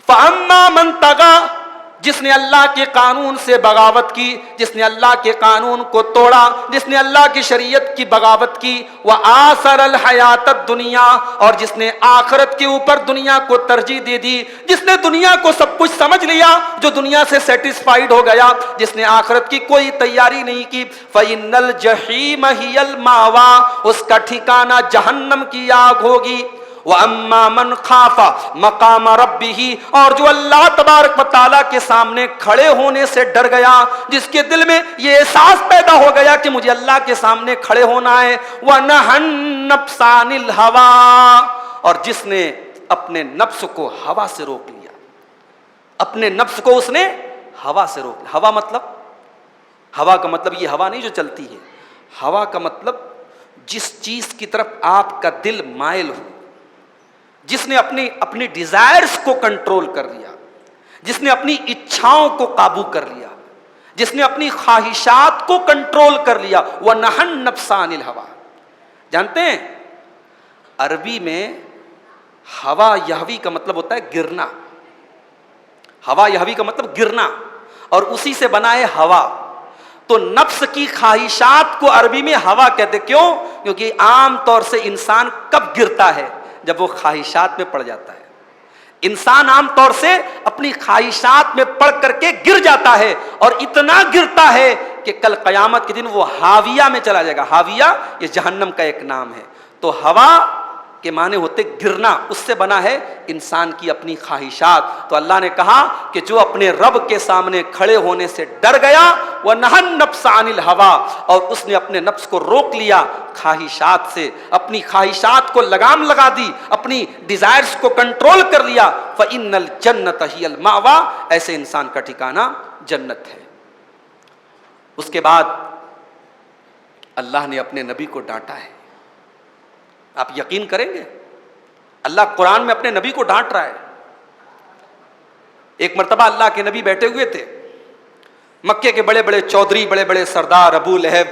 فَأَمَّا مَن طَغَىٰ، جس نے اللہ کے قانون سے بغاوت کی، جس نے اللہ کے قانون کو توڑا، جس نے اللہ کی شریعت کی بغاوت کی. وَآثَرَ الْحَيَاةَ الدُّنْيَا، اور جس نے آخرت کے اوپر دنیا کو ترجیح دے دی، جس نے دنیا کو سب کچھ سمجھ لیا، جو دنیا سے سیٹسفائیڈ ہو گیا، جس نے آخرت کی کوئی تیاری نہیں کی. فَإِنَّ الْجَحِيمَ هِيَ الْمَأْوَىٰ، اس کا ٹھکانہ جہنم کی آگ ہوگی. وَأَمَّا مَنْ خَافَ مَقَامَ رَبِّهِ، اور جو اللہ تبارک و تعالیٰ کے سامنے کھڑے ہونے سے ڈر گیا، جس کے دل میں یہ احساس پیدا ہو گیا کہ مجھے اللہ کے سامنے کھڑے ہونا ہے. وَنَهَى النَّفْسَ عَنِ الْهَوَىٰ، اور جس نے اپنے نفس کو ہوا سے روک لیا، اپنے نفس کو اس نے ہوا سے روک لیا. ہوا کا مطلب یہ ہوا نہیں جو چلتی ہے. ہوا کا مطلب جس چیز کی طرف آپ کا دل مائل ہو، جس نے اپنی ڈیزائرز کو کنٹرول کر لیا، جس نے اپنی اچھاؤں کو قابو کر لیا، جس نے اپنی خواہشات کو کنٹرول کر لیا. وَنَهَى النَّفْسَ عَنِ الْهَوَىٰ. جانتے ہیں عربی میں ہوا یہوی کا مطلب ہوتا ہے گرنا. ہوا یہوی کا مطلب گرنا، اور اسی سے بنا ہے ہوا. تو نفس کی خواہشات کو عربی میں ہوا کہتے. کیوں؟ کیونکہ عام طور سے انسان کب گرتا ہے؟ جب وہ خواہشات میں پڑ جاتا ہے. انسان عام طور سے اپنی خواہشات میں پڑ کر کے گر جاتا ہے، اور اتنا گرتا ہے کہ کل قیامت کے دن وہ ہاویہ میں چلا جائے گا. ہاویہ یہ جہنم کا ایک نام ہے. تو ہوا کے معنی ہوتے گرنا، اس سے بنا ہے انسان کی اپنی خواہشات. تو اللہ نے کہا کہ جو اپنے رب کے سامنے کھڑے ہونے سے ڈر گیا، وَنَهَى النَّفْسَ عَنِ الْهَوَىٰ، اور اس نے اپنے نفس کو روک لیا خواہشات سے، اپنی خواہشات کو لگام لگا دی، اپنی ڈیزائرز کو کنٹرول کر لیا. فَإِنَّ الْجَنَّةَ هِيَ الْمَأْوَىٰ، ایسے انسان کا ٹھکانہ جنت ہے. اس کے بعد اللہ نے اپنے نبی کو ڈانٹا ہے. آپ یقین کریں گے اللہ قرآن میں اپنے نبی کو ڈانٹ رہا ہے. ایک مرتبہ اللہ کے نبی بیٹھے ہوئے تھے، مکے کے بڑے بڑے چودھری، بڑے بڑے سردار، ابو لہب،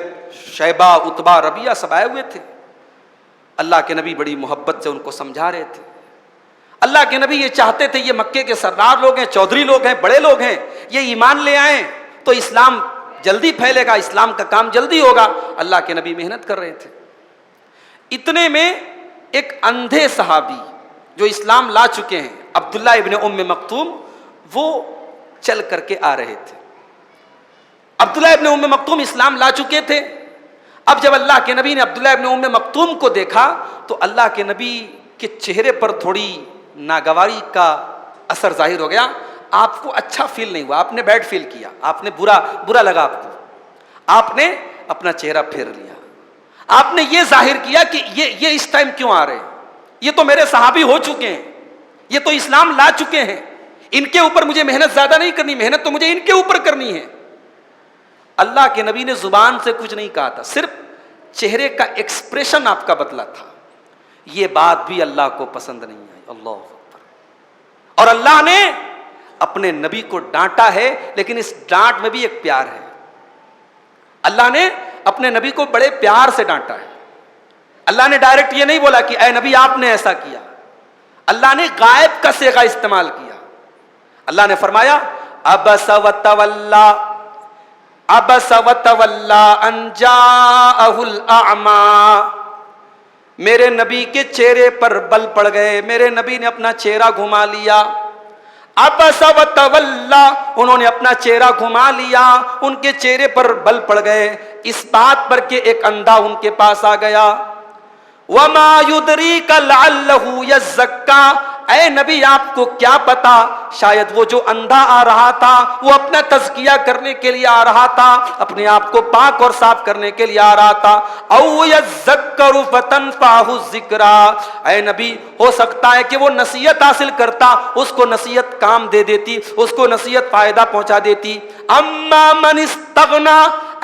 شیبہ، عتبہ، ربیعہ سب آئے ہوئے تھے. اللہ کے نبی بڑی محبت سے ان کو سمجھا رہے تھے. اللہ کے نبی یہ چاہتے تھے یہ مکے کے سردار لوگ ہیں، چودھری لوگ ہیں، بڑے لوگ ہیں، یہ ایمان لے آئیں تو اسلام جلدی پھیلے گا، اسلام کا کام جلدی ہوگا. اللہ کے نبی محنت کر رہے تھے. اتنے میں ایک اندھے صحابی جو اسلام لا چکے ہیں، عبداللہ ابن ام مکتوم، وہ چل کر کے آ رہے تھے. عبداللہ ابن ام مکتوم اسلام لا چکے تھے. اب جب اللہ کے نبی نے عبداللہ ابن ام مکتوم کو دیکھا تو اللہ کے نبی کے چہرے پر تھوڑی ناگواری کا اثر ظاہر ہو گیا. آپ کو اچھا فیل نہیں ہوا، آپ نے بیڈ فیل کیا، آپ نے برا لگا آپ کو. آپ نے اپنا چہرہ پھیر لیا. آپ نے یہ ظاہر کیا کہ یہ اس ٹائم کیوں آ رہے ہیں؟ یہ تو میرے صحابی ہو چکے ہیں، یہ تو اسلام لا چکے ہیں، ان کے اوپر مجھے محنت زیادہ نہیں کرنی، محنت تو مجھے ان کے اوپر کرنی ہے. اللہ کے نبی نے زبان سے کچھ نہیں کہا تھا، صرف چہرے کا ایکسپریشن آپ کا بدلا تھا. یہ بات بھی اللہ کو پسند نہیں آئی. اللہ اکبر. اور اللہ نے اپنے نبی کو ڈانٹا ہے، لیکن اس ڈانٹ میں بھی ایک پیار ہے. اللہ نے اپنے نبی کو بڑے پیار سے ڈانٹا ہے. اللہ نے ڈائریکٹ یہ نہیں بولا کہ اے نبی آپ نے ایسا کیا. اللہ نے غائب کا صیغہ استعمال کیا. اللہ نے فرمایا عبس وتولی ان جاءہ الاعمی. میرے نبی کے چہرے پر بل پڑ گئے، میرے نبی نے اپنا چہرہ گھما لیا. ابس وتولا، انہوں نے اپنا چہرہ گھما لیا، ان کے چہرے پر بل پڑ گئے اس بات پر کہ ایک اندھا ان کے پاس آ گیا۔ وما يدريك لعله يزكى، اے نبی آپ کو کیا پتا، شاید وہ جو اندھا آ رہا تھا وہ اپنا تزکیہ کرنے کے لیے آ رہا تھا، اپنے آپ کو پاک اور صاف کرنے کے لیے آ رہا تھا۔ او یذکر فتنفعہ الذکریٰ، اے نبی ہو سکتا ہے کہ وہ نصیحت حاصل کرتا، اس کو نصیحت کام دے دیتی، اس کو نصیحت فائدہ پہنچا دیتی۔ اما من استغنا،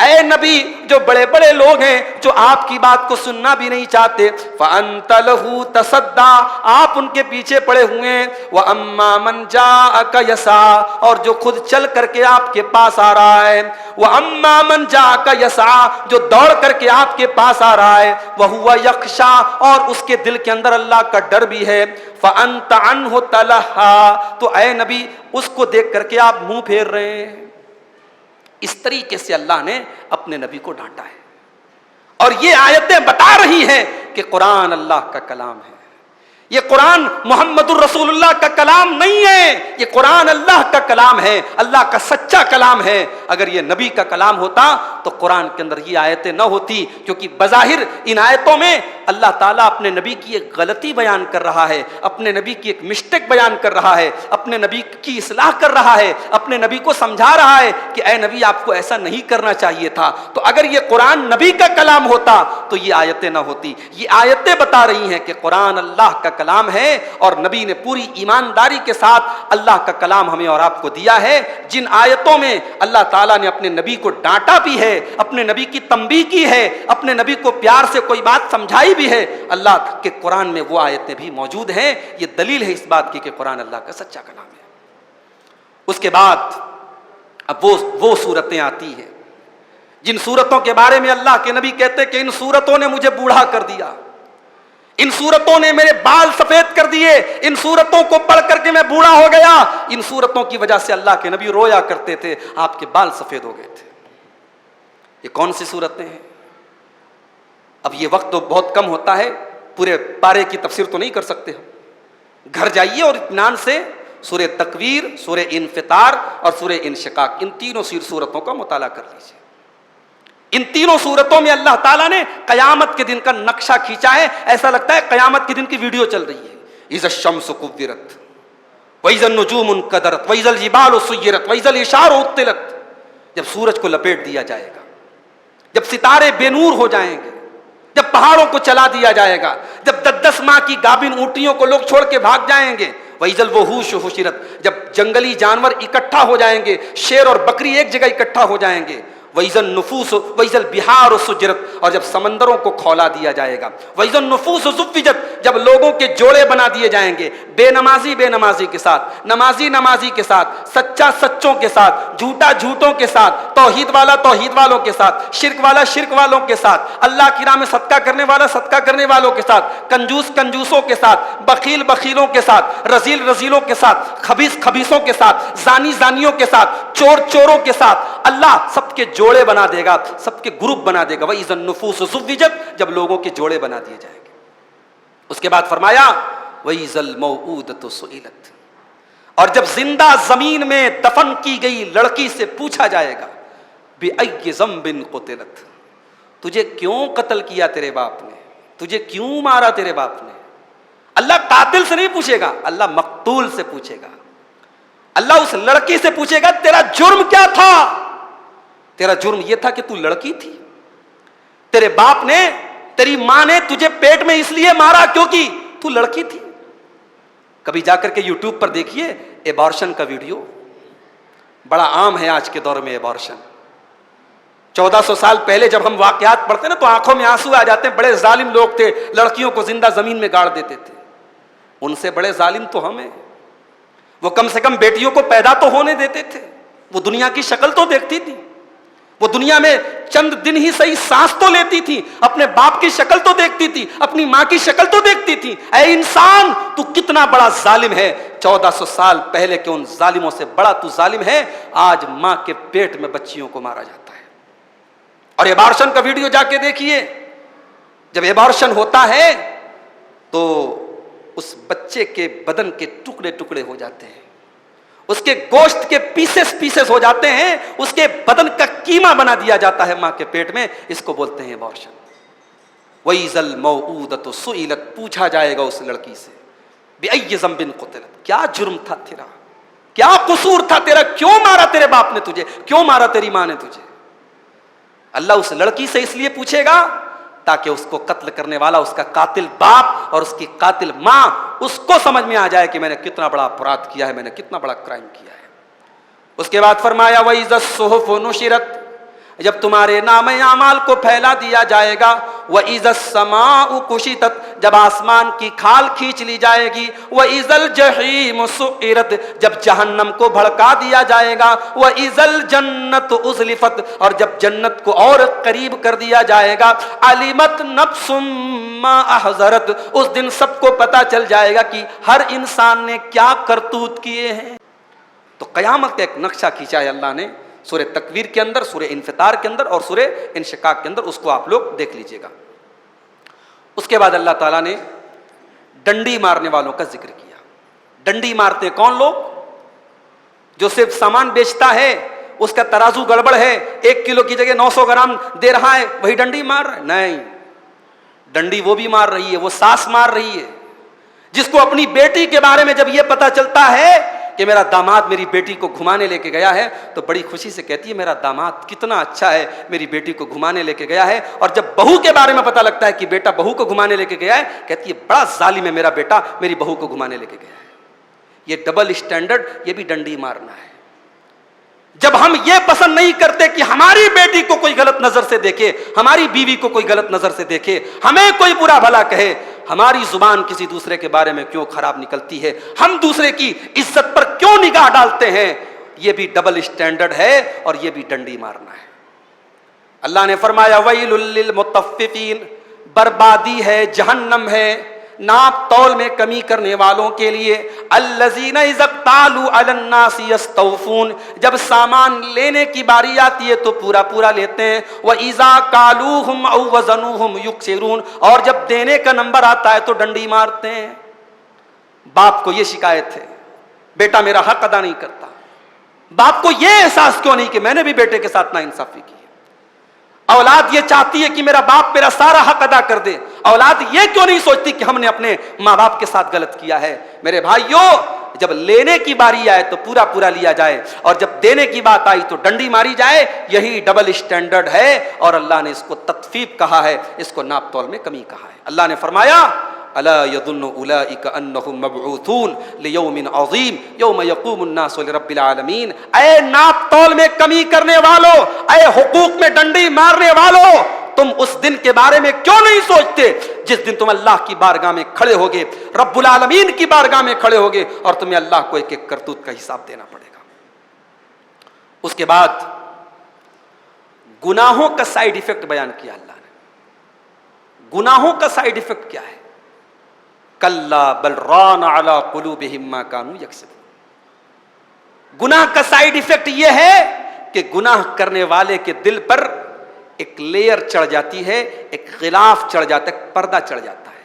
اے نبی جو بڑے بڑے لوگ ہیں جو آپ کی بات کو سننا بھی نہیں چاہتے، فانت لہ تصدی، آپ ان کے پیچھے پڑے ہوئے ہیں۔ واما من جاءک یسعی، اور جو خود چل کر کے آپ کے پاس آ رہا ہے۔ واما من جاءک یسعی، جو دوڑ کر کے آپ کے پاس آ رہا ہے۔ وہو یخشی، اور اس کے دل کے اندر اللہ کا ڈر بھی ہے۔ فانت عنہ تلہی، تو اے نبی اس کو دیکھ کر کے آپ منہ پھیر رہے ہیں۔ اس طریقے سے اللہ نے اپنے نبی کو ڈانٹا ہے، اور یہ آیتیں بتا رہی ہیں کہ قرآن اللہ کا کلام ہے، یہ قرآن محمد الرسول اللہ کا کلام نہیں ہے، یہ قرآن اللہ کا کلام ہے، اللہ کا سچا کلام ہے۔ اگر یہ نبی کا کلام ہوتا تو قرآن کے اندر یہ آیتیں نہ ہوتی، کیونکہ بظاہر ان آیتوں میں اللہ تعالیٰ اپنے نبی کی ایک غلطی بیان کر رہا ہے، اپنے نبی کی ایک مسٹیک بیان کر رہا ہے، اپنے نبی کی اصلاح کر رہا ہے، اپنے نبی کو سمجھا رہا ہے کہ اے نبی آپ کو ایسا نہیں کرنا چاہیے تھا۔ تو اگر یہ قرآن نبی کا کلام ہوتا تو یہ آیتیں نہ ہوتی۔ یہ آیتیں بتا رہی ہیں کہ قرآن اللہ کا کلام ہے، اور نبی نے پوری ایمانداری کے ساتھ اللہ کا کلام ہمیں اور آپ کو دیا ہے۔ جن آیتوں میں اللہ تعالیٰ نے اپنے نبی کو ڈانٹا بھی ہے، اپنے نبی کی تنبیہ کی ہے، اپنے نبی کو پیار سے کوئی بات سمجھائی بھی ہے، اللہ کے قرآن میں وہ آیتیں بھی موجود ہیں۔ یہ دلیل ہے اس بات کی کہ قرآن اللہ کا سچا کلام ہے۔ اس کے بعد اب وہ صورتیں آتی ہیں جن صورتوں کے بارے میں اللہ کے نبی کہتے کہ ان صورتوں نے مجھے بوڑھا کر دیا، ان صورتوں نے میرے بال سفید کر دیے، ان صورتوں کو پڑھ کر کے میں بوڑھا ہو گیا۔ ان صورتوں کی وجہ سے اللہ کے نبی رویا کرتے تھے، آپ کے بال سفید ہو گئے تھے۔ یہ کون سی صورتیں ہیں؟ اب یہ وقت تو بہت کم ہوتا ہے، پورے پارے کی تفسیر تو نہیں کر سکتے ہم۔ گھر جائیے اور اطمینان سے سورہ تکویر، سورہ انفطار اور سورہ انشقاق، ان تینوں صورتوں کا مطالعہ کر لیجیے۔ ان تینوں صورتوں میں اللہ تعالیٰ نے قیامت کے دن کا نقشہ کھینچا ہے، ایسا لگتا ہے قیامت کے دن کی ویڈیو چل رہی ہے۔ اذا الشمس کورت واذا النجوم انکدرت واذا الجبال سیرت واذا العشار عطلت، جب سورج کو لپیٹ دیا جائے گا، جب ستارے بے نور ہو جائیں گے، جب پہاڑوں کو چلا دیا جائے گا، جب 10 ماہ کی گابن اونٹیوں کو لوگ چھوڑ کے بھاگ جائیں گے، وَإِذَا الْوُحُوشُ حُشِرَتْ، جب جنگلی جانور اکٹھا ہو جائیں گے، شیر اور بکری ایک جگہ اکٹھا ہو جائیں گے، وَإِذَا النُّفُوسُ وَإِذَا الْبِحَارُ سُجِّرَتْ، اور جب سمندروں کو کھولا دیا جائے گا، وَإِذَا النُّفُوسُ زُوِّجَتْ، جب لوگوں کے جوڑے بنا دیے جائیں گے، بے نمازی کے ساتھ، نمازی کے ساتھ، سچا سچوں کے ساتھ، جھوٹا جھوٹوں کے ساتھ، توحید والا توحید والوں کے ساتھ، شرک والا شرک والوں کے ساتھ، اللہ کی راہ میں صدقہ کرنے والا صدقہ کرنے والوں کے ساتھ، کنجوس کنجوسوں کے ساتھ، بخیل بخیلوں کے ساتھ، رذیل رذیلوں کے ساتھ، خبیث خبیثوں کے ساتھ، زانی زانیوں کے ساتھ، چور چوروں کے ساتھ، اللہ سب کے جوڑے بنا دے گا، سب کے گروپ بنا دے گا۔ وَإِذَا النُّفُوسُ زُوِّجَتْ، جب لوگوں کے جوڑے بنا دیے جائیں گے۔ اس کے بعد فرمایا وَإِذَا الْمَوْءُودَةُ سُئِلَتْ، اور جب زندہ زمین میں دفن کی گئی لڑکی سے پوچھا جائے گا بِأَيِّ ذَنبٍ قُتِلَتْ، تجھے کیوں قتل کیا تیرے باپ نے، تجھے کیوں مارا تیرے باپ نے۔ اللہ قاتل سے نہیں پوچھے گا، اللہ مقتول سے پوچھے گا۔ اللہ اس لڑکی سے پوچھے گا تیرا جرم کیا تھا؟ تیرا جرم یہ تھا کہ تو لڑکی تھی، تیرے باپ نے تیری ماں نے تجھے پیٹ میں اس لیے مارا کیونکہ تو لڑکی تھی۔ کبھی جا کر کے یوٹیوب پر دیکھیے ایبارشن کا ویڈیو، بڑا عام ہے آج کے دور میں ایبارشن۔ 1400 سال پہلے جب ہم واقعات پڑھتے ہیں نا تو آنکھوں میں آنسو آ جاتے ہیں، بڑے ظالم لوگ تھے، لڑکیوں کو زندہ زمین میں گاڑ دیتے تھے۔ ان سے بڑے ظالم تو ہم ہیں، وہ کم سے کم بیٹیوں کو پیدا تو ہونے دیتے تھے، وہ دنیا کی شکل تو دیکھتی تھی، وہ دنیا میں چند دن ہی صحیح سانس تو لیتی تھی، اپنے باپ کی شکل تو دیکھتی تھی، اپنی ماں کی شکل تو دیکھتی تھی۔ اے انسان تو کتنا بڑا ظالم ہے، 1400 سال پہلے کے ان ظالموں سے بڑا تو ظالم ہے۔ آج ماں کے پیٹ میں بچیوں کو مارا جاتا ہے۔ اور ایبارشن کا ویڈیو جا کے دیکھیے، جب ایبارشن ہوتا ہے تو اس بچے کے بدن کے ٹکڑے ٹکڑے ہو جاتے ہیں، اس کے گوشت کے پیسز ہو جاتے ہیں، اس کے بدن کا قیمہ بنا دیا جاتا ہے ماں کے پیٹ میں، اس کو بولتے ہیں ابارشن۔ وَإِذَا الْمَوْءُودَةُ سُئِلَتْ، پوچھا جائے گا اس لڑکی سے، بِأَيِّ ذَنبٍ قُتِلَتْ، کیا جرم تھا تیرا، کیا قصور تھا تیرا، کیوں مارا تیرے باپ نے تجھے، کیوں مارا تیری ماں نے تجھے۔ اللہ اس لڑکی سے اس لیے پوچھے گا تاکہ اس کو قتل کرنے والا، اس کا قاتل باپ اور اس کی قاتل ماں، اس کو سمجھ میں آ جائے کہ میں نے کتنا بڑا اپرادھ کیا ہے، میں نے کتنا بڑا کرائم کیا ہے۔ اس کے بعد فرمایا وَإِذَا الصُّحُفُ نُشِرَتْ، جب تمہارے نام اعمال کو پھیلا دیا جائے گا، وَإِذَا السَّمَاءُ كُشِطَتْ، جب آسمان کی کھال کھینچ لی جائے گی، وَإِذَا الْجَحِيمُ سُعِّرَتْ، جب جہنم کو بھڑکا دیا جائے گا، وَإِذَا الْجَنَّةُ أُزْلِفَتْ، اور جب جنت کو اور قریب کر دیا جائے گا، عَلِمَتْ نَفْسٌ مَّا أَحْضَرَتْ، اس دن سب کو پتہ چل جائے گا کہ ہر انسان نے کیا کرتوت کیے ہیں۔ تو قیامت کا ایک نقشہ کھینچا ہے اللہ نے سورہ تکویر کے اندر، سورہ انفطار کے اندر اور سورہ انشقاق کے اندر، اس کو آپ لوگ دیکھ لیجئے گا۔ اس کے بعد اللہ تعالیٰ نے ڈنڈی مارنے والوں کا ذکر کیا۔ ڈنڈی مارتے کون لوگ؟ جو صرف سامان بیچتا ہے، اس کا ترازو گڑبڑ ہے، 1 کلو کی جگہ 900 گرام دے رہا ہے، وہی ڈنڈی مار رہا ہے؟ نہیں، ڈنڈی وہ بھی مار رہی ہے، وہ ساس مار رہی ہے جس کو اپنی بیٹی کے بارے میں جب یہ پتا چلتا ہے کہ میرا داماد میری بیٹی کو گھمانے لے کے گیا ہے، تو بڑی خوشی سے کہتی ہے میرا داماد کتنا اچھا ہے، میری بیٹی کو گھمانے لے کے گیا ہے۔ اور جب بہو کے بارے میں پتہ لگتا ہے کہ بیٹا بہو کو گھمانے لے کے گیا ہے، کہتی ہے بڑا ظالم ہے میرا بیٹا، میری بہو کو گھمانے لے کے گیا ہے۔ یہ ڈبل اسٹینڈرڈ، یہ بھی ڈنڈی مارنا ہے۔ جب ہم یہ پسند نہیں کرتے کہ ہماری بیٹی کو کوئی غلط نظر سے دیکھے، ہماری بیوی کو کوئی غلط نظر سے دیکھے، ہمیں کوئی برا بھلا کہے، ہماری زبان کسی دوسرے کے بارے میں کیوں خراب نکلتی ہے، ہم دوسرے کی عزت پر کیوں نگاہ ڈالتے ہیں، یہ بھی ڈبل اسٹینڈرڈ ہے اور یہ بھی ڈنڈی مارنا ہے۔ اللہ نے فرمایا وَيْلٌ لِّلْمُطَفِّفِينَ، بربادی ہے، جہنم ہے ناپ تول میں کمی کرنے والوں کے لیے، الَّذِينَ إِذَا اكْتَالُوا عَلَى النَّاسِ يَسْتَوْفُونَ، جب سامان لینے کی باری آتی ہے تو پورا پورا لیتے ہیں، وَإِذَا كَالُوهُمْ أَوْ وَزَنُوهُمْ يُخْسِرُونَ، اور جب دینے کا نمبر آتا ہے تو ڈنڈی مارتے ہیں۔ باپ کو یہ شکایت ہے بیٹا میرا حق ادا نہیں کرتا، باپ کو یہ احساس کیوں نہیں کہ میں نے بھی بیٹے کے ساتھ ناانصافی کی ہے، اولاد یہ چاہتی ہے کہ میرا باپ میرا سارا حق ادا کر دے، اولاد یہ کیوں نہیں سوچتی کہ ہم نے اپنے ماں باپ کے ساتھ غلط کیا ہے۔ میرے بھائیوں، جب لینے کی باری آئے تو پورا پورا لیا جائے، اور جب دینے کی بات آئی تو ڈنڈی ماری جائے، یہی ڈبل اسٹینڈرڈ ہے، اور اللہ نے اس کو تطفیف کہا ہے، اس کو ناپ تول میں کمی کہا ہے۔ اللہ نے فرمایا الا يظن اولئک انہم مبعوثون لیوم عظیم یوم یقوم الناس لرب العالمین، اے ناپ تول میں کمی کرنے والو، اے حقوق میں ڈنڈی مارنے والو، تم اس دن کے بارے میں کیوں نہیں سوچتے جس دن تم اللہ کی بارگاہ میں کھڑے ہوگے، رب العالمین کی بارگاہ میں کھڑے ہوگے، اور تمہیں اللہ کو ایک ایک کرتوت کا حساب دینا پڑے گا۔ اس کے بعد گناہوں کا سائیڈ ایفیکٹ بیان کیا اللہ نے۔ گناہوں کا سائیڈ ایفیکٹ کیا ہے؟ کلا بل ران علی قلوبہم ما کانوا یکسبون، گناہ کا سائیڈ ایفیکٹ یہ ہے کہ گناہ کرنے والے کے دل پر ایک لیئر چڑھ جاتی ہے، ایک غلاف چڑھ جاتا ہے، پردہ چڑھ جاتا ہے۔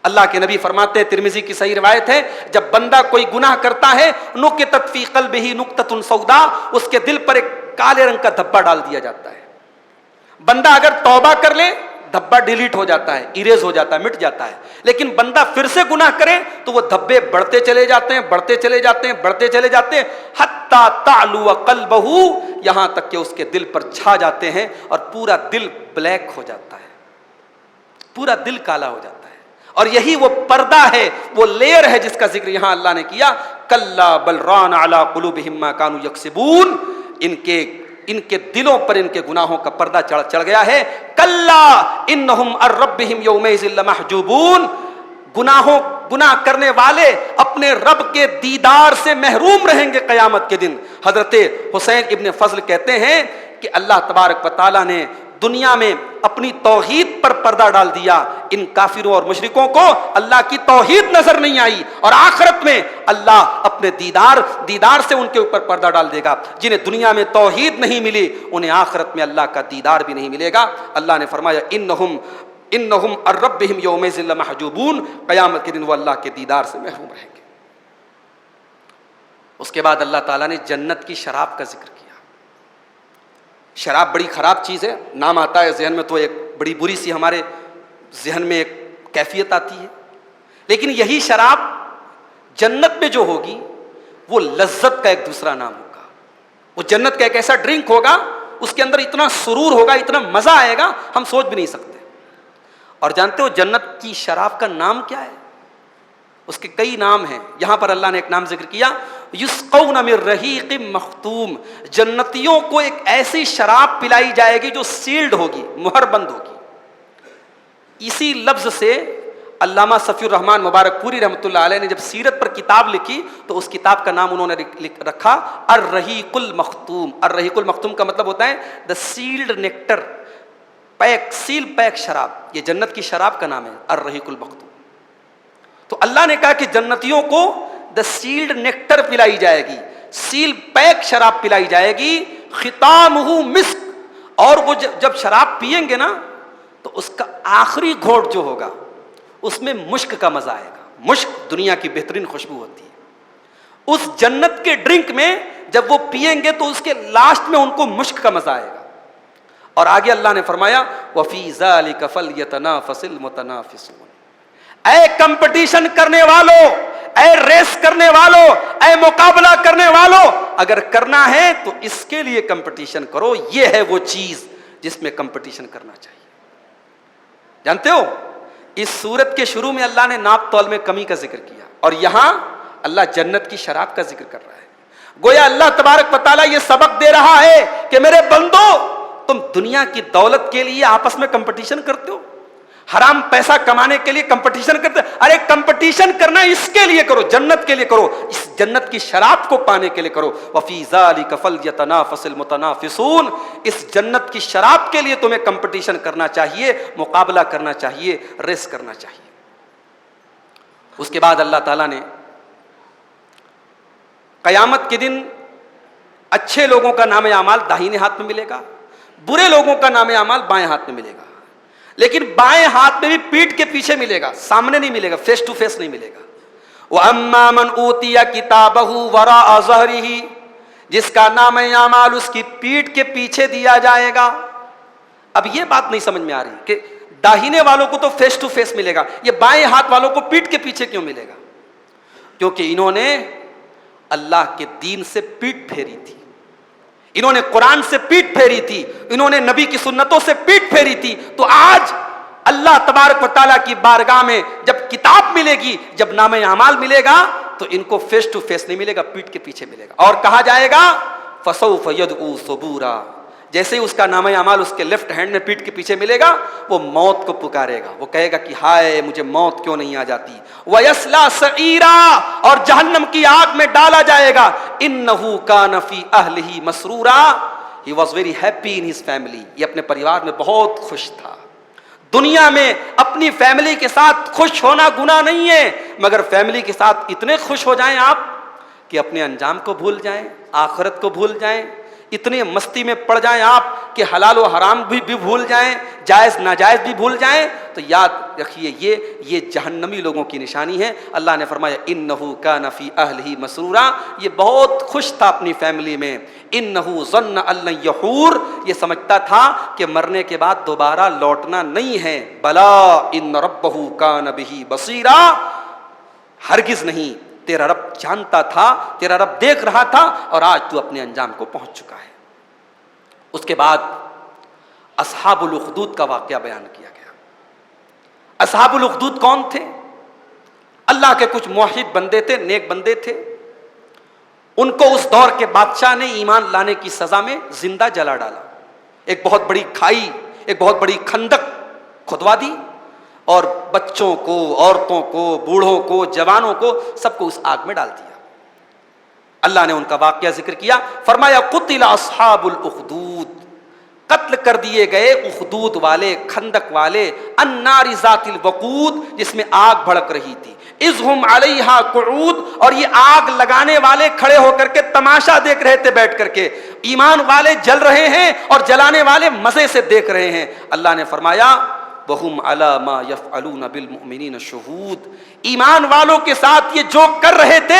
اللہ کے نبی فرماتے ہیں، ترمذی کی صحیح روایت ہے، جب بندہ کوئی گناہ کرتا ہے نکتت فی قلبہ نکتۃ سودا، اس کے دل پر ایک کالے رنگ کا دھبا ڈال دیا جاتا ہے۔ بندہ اگر توبہ کر لے دھبا ڈیلیٹ ہو جاتا ہے، ایریز ہو جاتا ہے، مٹ جاتا ہے، لیکن بندہ پھر سے گناہ کرے تو وہ دھبے بڑھتے چلے جاتے ہیں، بڑھتے چلے جاتے ہیں، بڑھتے چلے جاتے ہیں، حتی تعلو قلبہ، یہاں تک کہ اس کے دل پر چھا جاتے ہیں اور پورا دل بلیک ہو جاتا ہے، پورا دل کالا ہو جاتا ہے۔ اور یہی وہ پردہ ہے، وہ لیئر ہے جس کا ذکر یہاں اللہ نے کیا، کلا بل ران علی قلوبہم ما کانوا یکسبون، ان کے دلوں پر ان کے گناہوں کا پردہ چڑھ گیا ہے۔ کلا انہم عن ربہم یومئذ لمحجوبون، گناہ کرنے والے اپنے رب کے دیدار سے محروم رہیں گے قیامت کے دن۔ حضرت حسین ابن فضل کہتے ہیں کہ اللہ تبارک و تعالیٰ نے دنیا میں اپنی توحید پر پردہ ڈال دیا، ان کافروں اور مشرکوں کو اللہ کی توحید نظر نہیں آئی، اور آخرت میں اللہ اپنے دیدار سے ان کے اوپر پردہ ڈال دے گا۔ جنہیں دنیا میں توحید نہیں ملی انہیں آخرت میں اللہ کا دیدار بھی نہیں ملے گا۔ اللہ نے فرمایا انہم عن ربہم یومئذ لمحجوبون، قیامت کے دن وہ اللہ کے دیدار سے محروم رہیں گے۔ اس کے بعد اللہ تعالیٰ نے جنت کی شراب کا ذکر کیا. شراب بڑی خراب چیز ہے، نام آتا ہے ذہن میں تو ایک بڑی بری سی ہمارے ذہن میں ایک کیفیت آتی ہے، لیکن یہی شراب جنت میں جو ہوگی وہ لذت کا ایک دوسرا نام ہوگا. وہ جنت کا ایک ایسا ڈرنک ہوگا، اس کے اندر اتنا سرور ہوگا، اتنا مزہ آئے گا، ہم سوچ بھی نہیں سکتے. اور جانتے ہو جنت کی شراب کا نام کیا ہے؟ اس کے کئی نام ہیں. یہاں پر اللہ نے ایک نام ذکر کیا، یسقون من رحیق مختوم. جنتیوں کو ایک ایسی شراب پلائی جائے گی جو سیلڈ ہوگی، مہر بند ہوگی. اسی لفظ سے علامہ صفی الرحمن مبارک پوری رحمۃ اللہ علیہ نے جب سیرت پر کتاب لکھی تو اس کتاب کا نام انہوں نے رکھا الرحیق المختوم. الرحیق المختوم کا مطلب ہوتا ہے the sealed nectar, pack, seal pack شراب. یہ جنت کی شراب کا نام ہے الرحیق المختوم. تو اللہ نے کہا کہ جنتیوں کو دا سیلڈ نیکٹر پلائی جائے گی، سیل پیک شراب پلائی جائے گی. ختامہ مسک. اور وہ جب شراب پیئیں گے نا تو اس کا آخری گھونٹ جو ہوگا اس میں مشک کا مزہ آئے گا. مشک دنیا کی بہترین خوشبو ہوتی ہے. اس جنت کے ڈرنک میں جب وہ پیئیں گے تو اس کے لاسٹ میں ان کو مشک کا مزہ آئے گا. اور آگے اللہ نے فرمایا وَفِي ذَلِكَ فَلْيَتَنَافَسِ الْمُتَنَافِسُونَ. اے کمپٹیشن کرنے والوں، اے ریس کرنے والوں، اے مقابلہ کرنے والوں، اگر کرنا ہے تو اس کے لیے کمپٹیشن کرو. یہ ہے وہ چیز جس میں کمپٹیشن کرنا چاہیے. جانتے ہو اس سورت کے شروع میں اللہ نے ناپ تول میں کمی کا ذکر کیا، اور یہاں اللہ جنت کی شراب کا ذکر کر رہا ہے. گویا اللہ تبارک و تعالیٰ یہ سبق دے رہا ہے کہ میرے بندو، تم دنیا کی دولت کے لیے آپس میں کمپٹیشن کرتے ہو، حرام پیسہ کمانے کے لیے کمپٹیشن کرتے. ارے کمپٹیشن کرنا اس کے لیے کرو، جنت کے لیے کرو، اس جنت کی شراب کو پانے کے لیے کرو. وَفِي ذَلِكَ فَلْيَتَنَافَسِ الْمُتَنَافِسُونَ. اس جنت کی شراب کے لیے تمہیں کمپٹیشن کرنا چاہیے، مقابلہ کرنا چاہیے، ریس کرنا چاہیے. اس کے بعد اللہ تعالیٰ نے قیامت کے دن اچھے لوگوں کا نام اعمال داہنے ہاتھ میں ملے گا، برے لوگوں کا نام اعمال بائیں ہاتھ میں ملے گا. لیکن بائیں ہاتھ میں بھی پیٹھ کے پیچھے ملے گا، سامنے نہیں ملے گا، فیس ٹو فیس نہیں ملے گا. وَأَمَّا مَنْ أُوتِيَ كِتَابَهُ وَرَاءَ ظَهْرِهِ. جس کا نام اعمال اس کی پیٹھ کے پیچھے دیا جائے گا. اب یہ بات نہیں سمجھ میں آ رہی کہ داہنے والوں کو تو فیس ٹو فیس ملے گا، یہ بائیں ہاتھ والوں کو پیٹھ کے پیچھے کیوں ملے گا؟ کیونکہ انہوں نے اللہ کے دین سے پیٹھ پھیری تھی، انہوں نے قرآن سے پیٹھ پھیری تھی، انہوں نے نبی کی سنتوں سے پیٹھ پھیری تھی. تو آج اللہ تبارک و تعالیٰ کی بارگاہ میں جب کتاب ملے گی، جب نام اعمال ملے گا تو ان کو فیس ٹو فیس نہیں ملے گا، پیٹھ کے پیچھے ملے گا. اور کہا جائے گا فَسَوْفَ يَدْعُو ثُبُورًا. جیسے ہی اس کا نام اعمال اس کے لیفٹ ہینڈ میں پیٹھ کے پیچھے ملے گا، وہ موت کو پکارے گا، وہ کہے گا کہ ہائے مجھے موت کیوں نہیں آ جاتی. وَيَصْلَىٰ سَعِيرًا. اور جہنم کی آگ میں ڈالا جائے گا. إِنَّهُ كَانَ فِي أَهْلِهِ مَسْرُورًا. He was very happy in his family. یہ اپنے پریوار میں بہت خوش تھا. دنیا میں اپنی فیملی کے ساتھ خوش ہونا گناہ نہیں ہے، مگر فیملی کے ساتھ اتنے خوش ہو جائیں آپ کہ اپنے انجام کو بھول جائیں، آخرت کو بھول جائیں، اتنے مستی میں پڑ جائیں آپ کہ حلال و حرام بھی بھول جائیں، جائز ناجائز بھی بھول جائیں. تو یاد رکھیے یہ جہنمی لوگوں کی نشانی ہے. اللہ نے فرمایا انہ کان فی اہلہ مسرورا. یہ بہت خوش تھا اپنی فیملی میں. انہ ظن ان لن یحور. یہ سمجھتا تھا کہ مرنے کے بعد دوبارہ لوٹنا نہیں ہے. بلا ان ربہ کان بہ بصیرا. ہرگز نہیں، تیرا رب جانتا تھا، تیرا رب دیکھ رہا تھا، اور آج تو اپنے انجام کو پہنچ چکا ہے. اس کے بعد اصحاب الاخدود کا واقعہ بیان کیا گیا. اصحاب الاخدود کون تھے؟ اللہ کے کچھ موحد بندے تھے، نیک بندے تھے. ان کو اس دور کے بادشاہ نے ایمان لانے کی سزا میں زندہ جلا ڈالا. ایک بہت بڑی کھائی، ایک بہت بڑی خندق کھدوا دی، اور بچوں کو، عورتوں کو، بوڑھوں کو، جوانوں کو، سب کو اس آگ میں ڈال دیا. اللہ نے ان کا واقعہ ذکر کیا، فرمایا قتل اصحاب الاخدود. قتل کر دیے گئے اخدود والے، خندق والے، النار ذات الوقود، جس میں آگ بھڑک رہی تھی. اذ ہم علیہا قعود. اور یہ آگ لگانے والے کھڑے ہو کر کے تماشا دیکھ رہے تھے بیٹھ کر کے. ایمان والے جل رہے ہیں اور جلانے والے مزے سے دیکھ رہے ہیں. اللہ نے فرمایا وَهُمْ عَلَى مَا يَفْعَلُونَ بِالْمُؤْمِنِينَ شُهُودٌ. ایمان والوں کے ساتھ یہ جو کر رہے تھے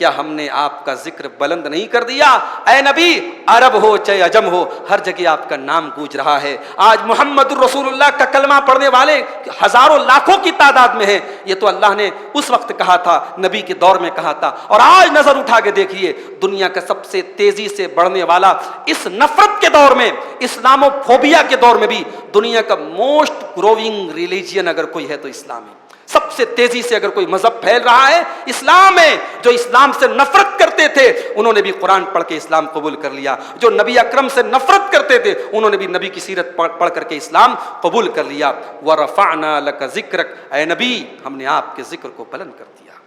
کیا ہم نے آپ کا ذکر بلند نہیں کر دیا؟ اے نبی، عرب ہو چاہے عجم ہو، ہر جگہ آپ کا نام گونج رہا ہے۔ آج محمد الرسول اللہ کا کلمہ پڑھنے والے ہزاروں لاکھوں کی تعداد میں ہیں۔ یہ تو اللہ نے اس وقت کہا تھا، نبی کے دور میں کہا تھا، اور آج نظر اٹھا کے دیکھیے، دنیا کا سب سے تیزی سے بڑھنے والا اس نفرت کے دور میں، اسلامو فوبیا کے دور میں بھی دنیا کا موسٹ گروونگ ریلیجن اگر کوئی ہے تو اسلام ہے۔ سب سے تیزی سے اگر کوئی مذہب پھیل رہا ہے اسلام ہے۔ جو اسلام سے نفرت کرتے تھے انہوں نے بھی قرآن پڑھ کے اسلام قبول کر لیا، جو نبی اکرم سے نفرت کرتے تھے انہوں نے بھی نبی کی سیرت پڑھ کر کے اسلام قبول کر لیا۔ وَرَفَعْنَا لَكَ ذِكْرَكَ، اے نبی ہم نے آپ کے ذکر کو بلند کر دیا،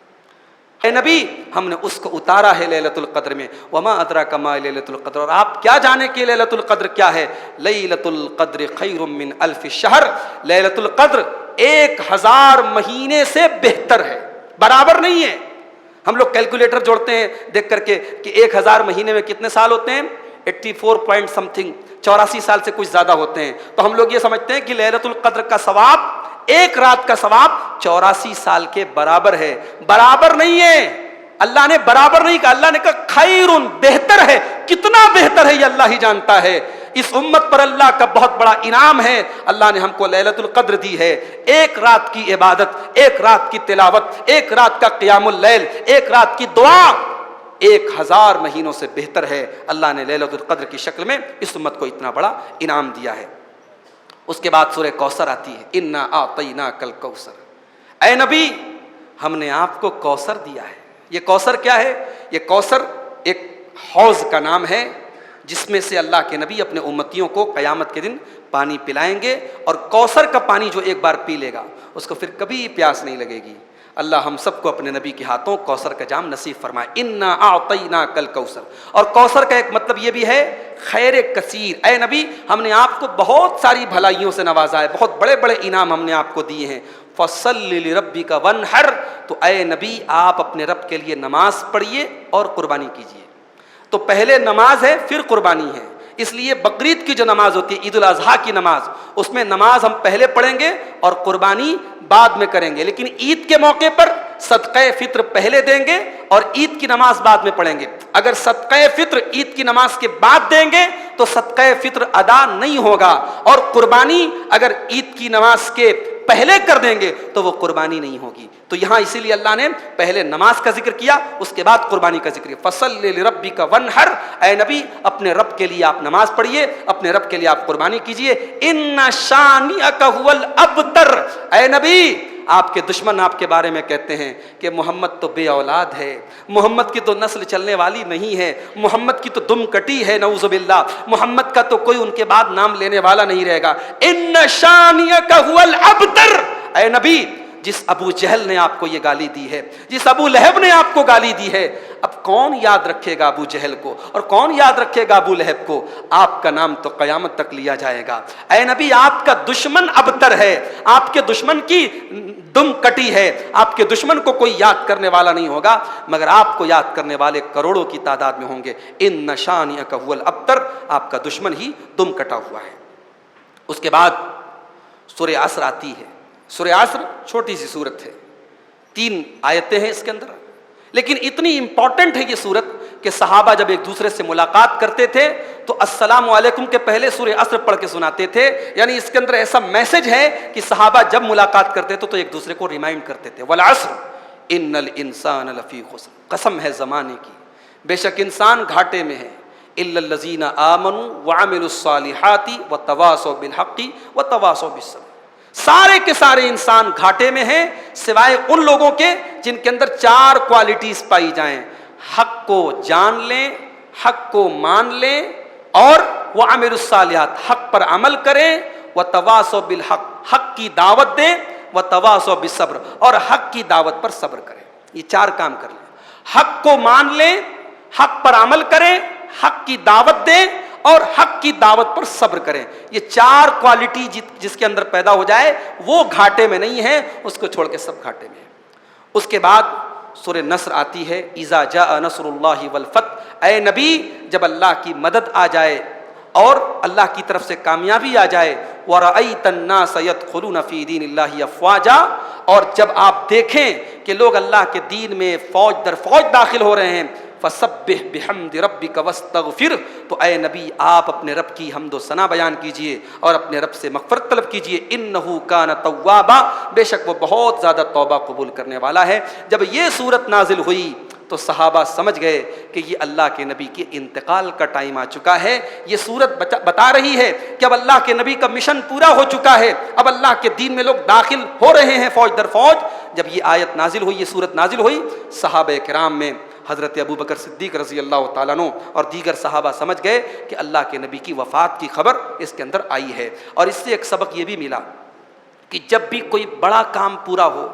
اے نبی ہم نے اس کو اتارا ہے لیلۃ القدر میں۔ وما ادراک ما لیلۃ القدر، اور آپ کیا جانے کہ لیلۃ القدر کیا ہے؟ لیلۃ القدر خیر من الف شہر، لیلۃ القدر 1000 مہینے سے بہتر ہے، برابر نہیں ہے۔ ہم لوگ کیلکولیٹر جوڑتے ہیں دیکھ کر کے کہ 1000 مہینے میں کتنے سال ہوتے ہیں، 84 پوائنٹ سم تھنگ، 84 سال سے کچھ زیادہ ہوتے ہیں، تو ہم لوگ یہ سمجھتے ہیں کہ لیلۃ القدر کا ثواب، ایک رات کا ثواب 84 سال کے برابر ہے۔ برابر نہیں ہے، اللہ نے برابر نہیں کہا، اللہ نے کہا خیرun، بہتر ہے۔ کتنا بہتر ہے یہ اللہ ہی جانتا ہے۔ اس امت پر اللہ کا بہت بڑا انعام ہے، اللہ نے ہم کو لیلۃ القدر دی ہے۔ ایک رات کی عبادت، ایک رات کی تلاوت، ایک رات کا قیام اللیل، ایک رات کی دعا 1000 مہینوں سے بہتر ہے۔ اللہ نے لیلۃ القدر کی شکل میں اس امت کو اتنا بڑا انعام دیا ہے۔ اس کے بعد سورہ کوثر آتی ہے، انا اعطیناک الکوثر، اے نبی ہم نے آپ کو کوثر دیا ہے۔ یہ کوثر کیا ہے؟ یہ کوثر ایک حوض کا نام ہے جس میں سے اللہ کے نبی اپنے امتیوں کو قیامت کے دن پانی پلائیں گے، اور کوثر کا پانی جو ایک بار پی لے گا اس کو پھر کبھی پیاس نہیں لگے گی۔ اللہ ہم سب کو اپنے نبی کے ہاتھوں کوثر کا جام نصیب فرمائے۔ انا اعطیناک الکوثر، اور کوثر کا ایک مطلب یہ بھی ہے خیر کثیر۔ اے نبی ہم نے آپ کو بہت ساری بھلائیوں سے نوازا ہے، بہت بڑے بڑے انعام ہم نے آپ کو دیے ہیں۔ فصلی لربک وانحر، تو اے نبی آپ اپنے رب کے لیے نماز پڑھیے اور قربانی کیجیے۔ تو پہلے نماز ہے پھر قربانی ہے، اس لیے بقرعید کی جو نماز ہوتی ہے، عید الاضحیٰ کی نماز، اس میں نماز ہم پہلے پڑھیں گے اور قربانی بعد میں کریں گے، لیکن عید کے موقع پر صدقہ فطر پہلے دیں گے اور عید کی نماز بعد میں پڑھیں گے۔ اگر صدقہ فطر عید کی نماز کے بعد دیں گے تو صدقہ فطر ادا نہیں ہوگا، اور قربانی اگر عید کی نماز کے پہلے کر دیں گے تو وہ قربانی نہیں ہوگی۔ تو یہاں اسی لیے اللہ نے پہلے نماز کا ذکر کیا، اس کے بعد قربانی کا ذکر کیا۔ فصلی لربک وانحر، اے نبی اپنے رب کے لیے آپ نماز پڑھیے، اپنے رب کے لیے آپ قربانی کیجیے۔ ان شانئک هو الابتر، اے نبی آپ کے دشمن آپ کے بارے میں کہتے ہیں کہ محمد تو بے اولاد ہے، محمد کی تو نسل چلنے والی نہیں ہے، محمد کی تو دم کٹی ہے، نعوذ باللہ، محمد کا تو کوئی ان کے بعد نام لینے والا نہیں رہے گا۔ ان شانئک هو الابتر، اے نبی جس ابو جہل نے آپ کو یہ گالی دی ہے، جس ابو لہب نے آپ کو گالی دی ہے، اب کون یاد رکھے گا ابو جہل کو، اور کون یاد رکھے گا ابو لہب کو؟ آپ کا نام تو قیامت تک لیا جائے گا۔ اے نبی آپ کا دشمن ابتر ہے، آپ کے دشمن کی دم کٹی ہے، آپ کے دشمن کو کوئی یاد کرنے والا نہیں ہوگا، مگر آپ کو یاد کرنے والے کروڑوں کی تعداد میں ہوں گے۔ ان شانئک هو الابتر، آپ کا دشمن ہی دم کٹا ہوا ہے۔ اس کے بعد سورہ عصر آتی ہے۔ سورہ عصر چھوٹی سی سورت ہے، 3 آیتیں ہیں اس کے اندر، لیکن اتنی امپورٹنٹ ہے یہ سورت کہ صحابہ جب ایک دوسرے سے ملاقات کرتے تھے تو السلام علیکم کے پہلے سورہ عصر پڑھ کے سناتے تھے، یعنی اس کے اندر ایسا میسج ہے کہ صحابہ جب ملاقات کرتے تھے تو ایک دوسرے کو ریمائنڈ کرتے تھے۔ والعصر ان الانسان لفی خسر، قسم ہے زمانے کی، بے شک انسان گھاٹے میں ہے، الا الذین آمنوا وعملوا الصالحات وتواصوا بالحق وتواصوا بالصبر، سارے کے سارے انسان گھاٹے میں ہیں سوائے ان لوگوں کے جن کے اندر 4 کوالٹیز پائی جائیں: حق کو جان لیں، حق کو مان لیں، اور وعملوا الصالحات، حق پر عمل کریں، وتواصوا بالحق، حق کی دعوت دیں، وتواصوا بالصبر، اور حق کی دعوت پر صبر کریں۔ یہ 4 کام کر لیں، حق کو مان لیں، حق پر عمل کریں، حق کی دعوت دیں، اور حق کی دعوت پر صبر کریں۔ یہ 4 کوالٹی جس کے اندر پیدا ہو جائے وہ گھاٹے میں نہیں ہے، اس کو چھوڑ کے سب گھاٹے میں ہے۔ اس کے بعد سورہ نصر آتی ہے، اذا جاء نصر اللہ والفتح، اے نبی جب اللہ کی مدد آ جائے اور اللہ کی طرف سے کامیابی آ جائے، وَرَأَيْتَ النَّاسَ يَدْخُلُونَ فِي دِينِ اللَّهِ أَفْوَاجًا، اور جب آپ دیکھیں کہ لوگ اللہ کے دین میں فوج در فوج داخل ہو رہے ہیں، فسبح بحمد ربک واستغفر، تو اے نبی آپ اپنے رب کی حمد و ثنا بیان کیجئے اور اپنے رب سے مغفرت طلب کیجئے، انہ کان توابا، بے شک وہ بہت زیادہ توبہ قبول کرنے والا ہے۔ جب یہ صورت نازل ہوئی تو صحابہ سمجھ گئے کہ یہ اللہ کے نبی کے انتقال کا ٹائم آ چکا ہے۔ یہ صورت بتا رہی ہے کہ اب اللہ کے نبی کا مشن پورا ہو چکا ہے، اب اللہ کے دین میں لوگ داخل ہو رہے ہیں فوج در فوج۔ جب یہ آیت نازل ہوئی، یہ صورت نازل ہوئی، صحابہ کرام میں حضرت ابو بکر صدیق رضی اللہ تعالیٰ عنہ اور دیگر صحابہ سمجھ گئے کہ اللہ کے نبی کی وفات کی خبر اس کے اندر آئی ہے۔ اور اس سے ایک سبق یہ بھی ملا کہ جب بھی کوئی بڑا کام پورا ہو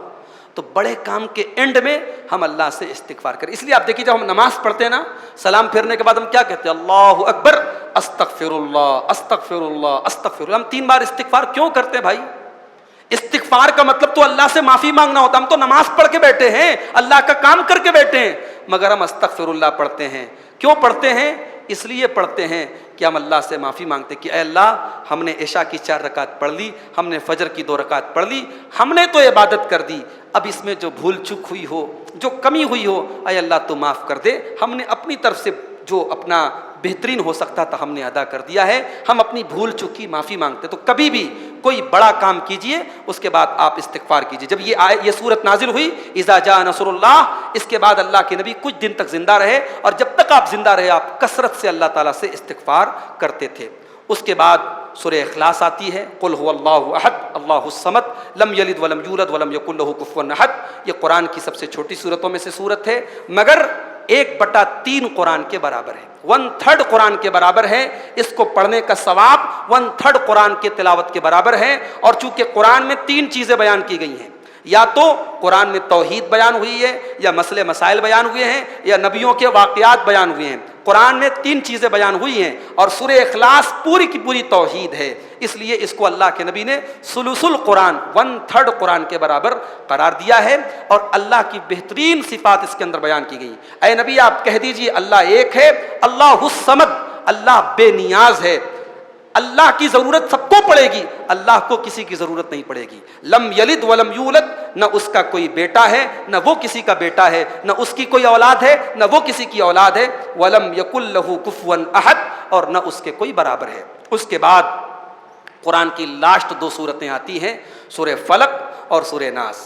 تو بڑے کام کے اینڈ میں ہم اللہ سے استغفار کریں۔ اس لیے آپ دیکھیے جب ہم نماز پڑھتے ہیں نا، سلام پھیرنے کے بعد ہم کیا کہتے ہیں؟ اللہ اکبر، استغفر اللہ، استغفر اللہ، استغفر اللہ۔ ہم 3 بار استغفار کیوں کرتے ہیں بھائی؟ استغفار کا مطلب تو اللہ سے معافی مانگنا ہوتا ہے۔ ہم تو نماز پڑھ کے بیٹھے ہیں، اللہ کا کام کر کے بیٹھے ہیں، مگر ہم استغفر اللہ پڑھتے ہیں۔ کیوں پڑھتے ہیں؟ اس لیے پڑھتے ہیں کہ ہم اللہ سے معافی مانگتے کہ اے اللہ، ہم نے عشاء کی 4 رکعت پڑھ لی، ہم نے فجر کی 2 رکعت پڑھ لی، ہم نے تو عبادت کر دی، اب اس میں جو بھول چک ہوئی ہو، جو کمی ہوئی ہو، اے اللہ تو معاف کر دے۔ ہم نے اپنی طرف سے جو اپنا بہترین ہو سکتا تھا ہم نے ادا کر دیا ہے، ہم اپنی بھول چک کی معافی مانگتے۔ تو کبھی بھی کوئی بڑا کام کیجئے، اس کے بعد آپ استغفار کیجئے۔ جب یہ صورت نازل ہوئی اذا جاء نصر اللہ، اس کے بعد اللہ کے نبی کچھ دن تک زندہ رہے، اور جب تک آپ زندہ رہے آپ کثرت سے اللہ تعالیٰ سے استغفار کرتے تھے۔ اس کے بعد سورہ اخلاص آتی ہے، قل هو اللہ احد اللہ الصمد لم یلد ولم یولد ولم یکن لہ کفوا احد۔ یہ قرآن کی سب سے چھوٹی سورتوں میں سے سورت ہے، مگر 1/3 قرآن کے برابر ہے، 1/3 قرآن کے برابر ہے۔ اس کو پڑھنے کا ثواب 1/3 قرآن کے تلاوت کے برابر ہے۔ اور چونکہ قرآن میں 3 چیزیں بیان کی گئی ہیں، یا تو قرآن میں توحید بیان ہوئی ہے، یا مسئلے مسائل بیان ہوئے ہیں، یا نبیوں کے واقعات بیان ہوئے ہیں۔ قرآن میں 3 چیزیں بیان ہوئی ہیں، اور سورہ اخلاص پوری کی پوری توحید ہے۔ اس لیے اس کو اللہ کے نبی نے ثلث القرآن، 1/3 قرآن کے برابر قرار دیا ہے، اور اللہ کی بہترین صفات اس کے اندر بیان کی گئی۔ اے نبی آپ کہہ دیجئے اللہ ایک ہے، اللہ الصمد، اللہ بے نیاز ہے، اللہ کی ضرورت سب کو پڑے گی، اللہ کو کسی کی ضرورت نہیں پڑے گی۔ لم یلد ولم یولد، نہ اس کا کوئی بیٹا ہے نہ وہ کسی کا بیٹا ہے، نہ اس کی کوئی اولاد ہے نہ وہ کسی کی اولاد ہے، ولم یکن لہ کفوا احد، اور نہ اس کے کوئی برابر ہے۔ اس کے بعد قرآن کی لاسٹ 2 سورتیں آتی ہیں، سورہ فلق اور سورہ ناس۔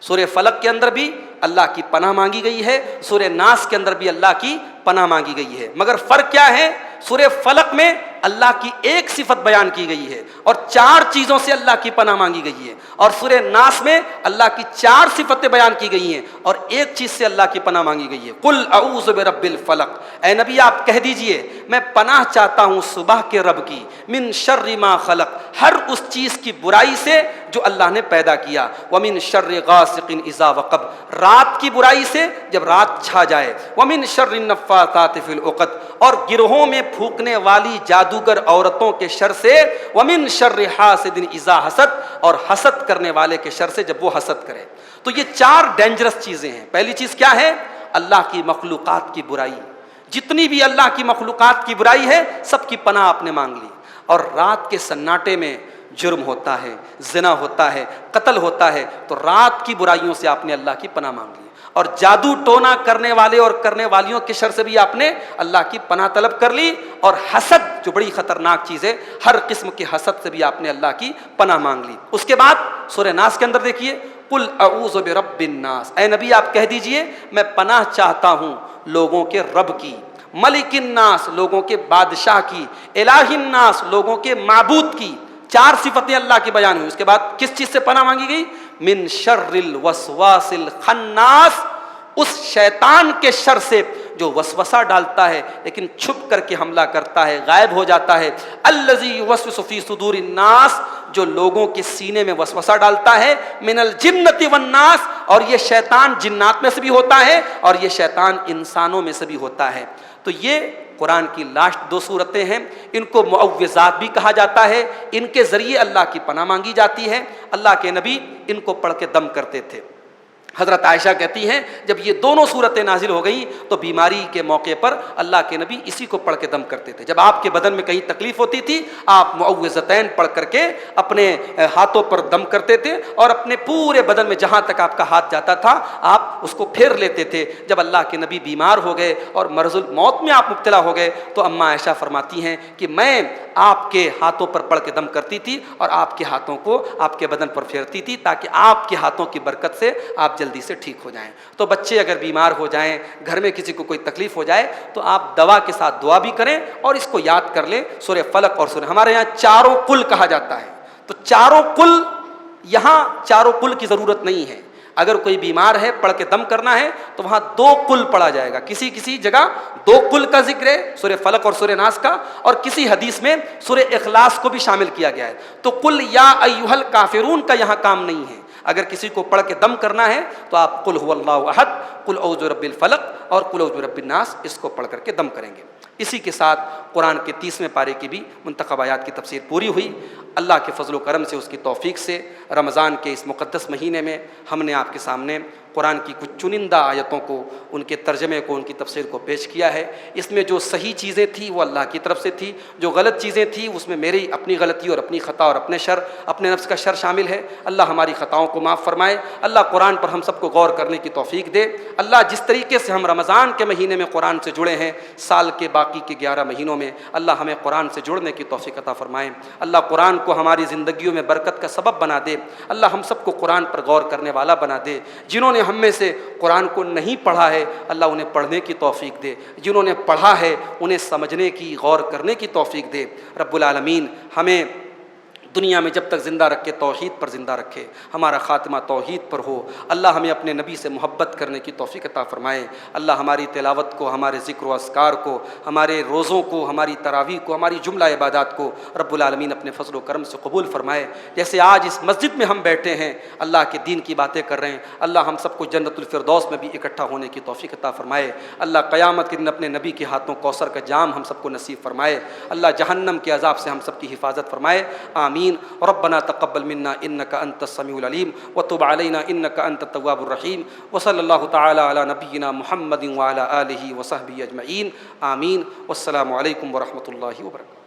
سورہ فلق کے اندر بھی اللہ کی پناہ مانگی گئی ہے، سورہ ناس کے اندر بھی اللہ کی پناہ مانگی گئی ہے، مگر فرق کیا ہے؟ سورہ فلق میں اللہ کی ایک صفت بیان کی گئی ہے اور 4 چیزوں سے اللہ کی پناہ مانگی گئی ہے، اور سورہ ناس میں اللہ کی 4 صفتیں بیان کی گئی ہیں اور ایک چیز سے اللہ کی پناہ مانگی گئی ہے۔ قل اعوذ برب الفلق، اے نبی آپ کہہ دیجئے میں پناہ چاہتا ہوں صبح کے رب کی، من شر ما خلق، ہر اس چیز کی برائی سے جو اللہ نے پیدا کیا، ومن شر غاسق اذا وقب، رات کی برائی سے جب رات چھا جائے، ومن شر النفاثات فی العقد، اور گروہوں میں پھونکنے والی جادوگر عورتوں کے شر سے، ومن شر حاسد اذا حسد، اور حسد کرنے والے کے شر سے جب وہ حسد کرے۔ تو یہ 4 ڈینجرس چیزیں ہیں۔ پہلی چیز کیا ہے؟ اللہ کی مخلوقات کی برائی، جتنی بھی اللہ کی مخلوقات کی برائی ہے سب کی پناہ آپ نے مانگ لی۔ اور رات کے سناٹے میں جرم ہوتا ہے، زنا ہوتا ہے، قتل ہوتا ہے، تو رات کی برائیوں سے آپ نے اللہ کی پناہ مانگ لی۔ اور جادو ٹونا کرنے والے اور کرنے والیوں کے شر سے بھی آپ نے اللہ کی پناہ طلب کر لی۔ اور حسد جو بڑی خطرناک چیز ہے، ہر قسم کے حسد سے بھی آپ نے اللہ کی پناہ مانگ لی۔ اس کے بعد سورہ ناس کے اندر دیکھیے، قل اعوذ برب الناس، اے نبی آپ کہہ دیجئے میں پناہ چاہتا ہوں لوگوں کے رب کی، ملک الناس لوگوں کے بادشاہ کی، الہ الناس لوگوں کے معبود کی۔ 4 صفتیں اللہ کی بیان ہوئی۔ اس کے بعد کس چیز سے پناہ مانگی گئی؟ من شر الوسواس الخناس، اس شیطان کے شر سے جو وسوسہ ڈالتا ہے لیکن چھپ کر کے حملہ کرتا ہے، غائب ہو جاتا ہے، الذی یوسوس فی صدور الناس، جو لوگوں کے سینے میں وسوسہ ڈالتا ہے، من الجنۃ والناس، اور یہ شیطان جنات میں سے بھی ہوتا ہے اور یہ شیطان انسانوں میں سے بھی ہوتا ہے۔ تو یہ قرآن کی لاسٹ 2 سورتیں ہیں، ان کو معوذات بھی کہا جاتا ہے، ان کے ذریعے اللہ کی پناہ مانگی جاتی ہے۔ اللہ کے نبی ان کو پڑھ کے دم کرتے تھے۔ حضرت عائشہ کہتی ہیں جب یہ دونوں صورتیں نازل ہو گئیں تو بیماری کے موقع پر اللہ کے نبی اسی کو پڑھ کے دم کرتے تھے. جب آپ کے بدن میں کہیں تکلیف ہوتی تھی آپ معوذتین پڑھ کر کے اپنے ہاتھوں پر دم کرتے تھے اور اپنے پورے بدن میں جہاں تک آپ کا ہاتھ جاتا تھا آپ اس کو پھیر لیتے تھے. جب اللہ کے نبی بیمار ہو گئے اور مرض الموت میں آپ مبتلا ہو گئے تو اماں عائشہ فرماتی ہیں کہ میں آپ کے ہاتھوں پر پڑھ کے دم کرتی تھی اور آپ کے ہاتھوں کو آپ کے بدن پر پھیرتی تھی تاکہ آپ کے ہاتھوں کی برکت سے آپ جلدی سے ٹھیک ہو جائیں. تو بچے اگر بیمار ہو جائیں, گھر میں کسی کو کوئی تکلیف ہو جائے تو آپ دوا کے ساتھ دعا بھی کریں اور اس کو یاد کر لیں سورہ فلق اور سورہ, ہمارے یہاں چاروں کل کہا جاتا ہے تو چاروں کل, یہاں چاروں کل کی ضرورت نہیں ہے. اگر کوئی بیمار ہے پڑھ کے دم کرنا ہے تو وہاں دو کل پڑھا جائے گا. کسی جگہ دو کل کا ذکر ہے سورہ فلق اور سورہ ناس کا, اور کسی حدیث میں سورہ اخلاص کو بھی شامل کیا گیا ہے. تو قل یا ایھا الکافرون کا یہاں کام نہیں ہے. اگر کسی کو پڑھ کے دم کرنا ہے تو آپ قل ھو اللہ احد, قل اعوذ برب الفلق اور قل اعوذ برب الناس اس کو پڑھ کر کے دم کریں گے. اسی کے ساتھ قرآن کے 30ویں پارے کی بھی منتخب آیات کی تفسیر پوری ہوئی. اللہ کے فضل و کرم سے, اس کی توفیق سے رمضان کے اس مقدس مہینے میں ہم نے آپ کے سامنے قرآن کی کچھ چنندہ آیتوں کو, ان کے ترجمے کو, ان کی تفسیر کو پیش کیا ہے. اس میں جو صحیح چیزیں تھیں وہ اللہ کی طرف سے تھی, جو غلط چیزیں تھیں اس میں میری اپنی غلطی اور اپنی خطا اور اپنے نفس کا شر شامل ہے. اللہ ہماری خطاؤں کو معاف فرمائے. اللہ قرآن پر ہم سب کو غور کرنے کی توفیق دے. اللہ جس طریقے سے ہم رمضان کے مہینے میں قرآن سے جڑے ہیں, سال کے باقی کے 11 مہینوں میں اللہ ہمیں قرآن سے جڑنے کی توفیق عطا فرمائے. اللہ قرآن کو ہماری زندگیوں میں برکت کا سبب بنا دے. اللہ ہم سب کو قرآن پر غور کرنے والا بنا دے. جنہوں نے ہم میں سے قرآن کو نہیں پڑھا ہے اللہ انہیں پڑھنے کی توفیق دے. جنہوں نے پڑھا ہے انہیں سمجھنے کی, غور کرنے کی توفیق دے. رب العالمین ہمیں دنیا میں جب تک زندہ رکھے توحید پر زندہ رکھے, ہمارا خاتمہ توحید پر ہو. اللہ ہمیں اپنے نبی سے محبت کرنے کی توفیق عطا فرمائے. اللہ ہماری تلاوت کو, ہمارے ذکر و اذکار کو, ہمارے روزوں کو, ہماری تراویح کو, ہماری جملہ عبادات کو رب العالمین اپنے فضل و کرم سے قبول فرمائے. جیسے آج اس مسجد میں ہم بیٹھے ہیں اللہ کے دین کی باتیں کر رہے ہیں, اللہ ہم سب کو جنت الفردوس میں بھی اکٹھا ہونے کی توفیق عطا فرمائے. اللہ قیامت کے دن اپنے نبی کے ہاتھوں کوثر کا جام ہم سب کو نصیب فرمائے. اللہ جہنم کے عذاب سے ہم سب کی حفاظت فرمائے. آمین. ربنا تقبل منا انك انت السميع العليم وتب علينا انك انت التواب الرحيم وصلى الله تعالى على نبينا محمد وعلى اله وصحبه اجمعين. آمين. والسلام عليكم ورحمة الله وبركاته.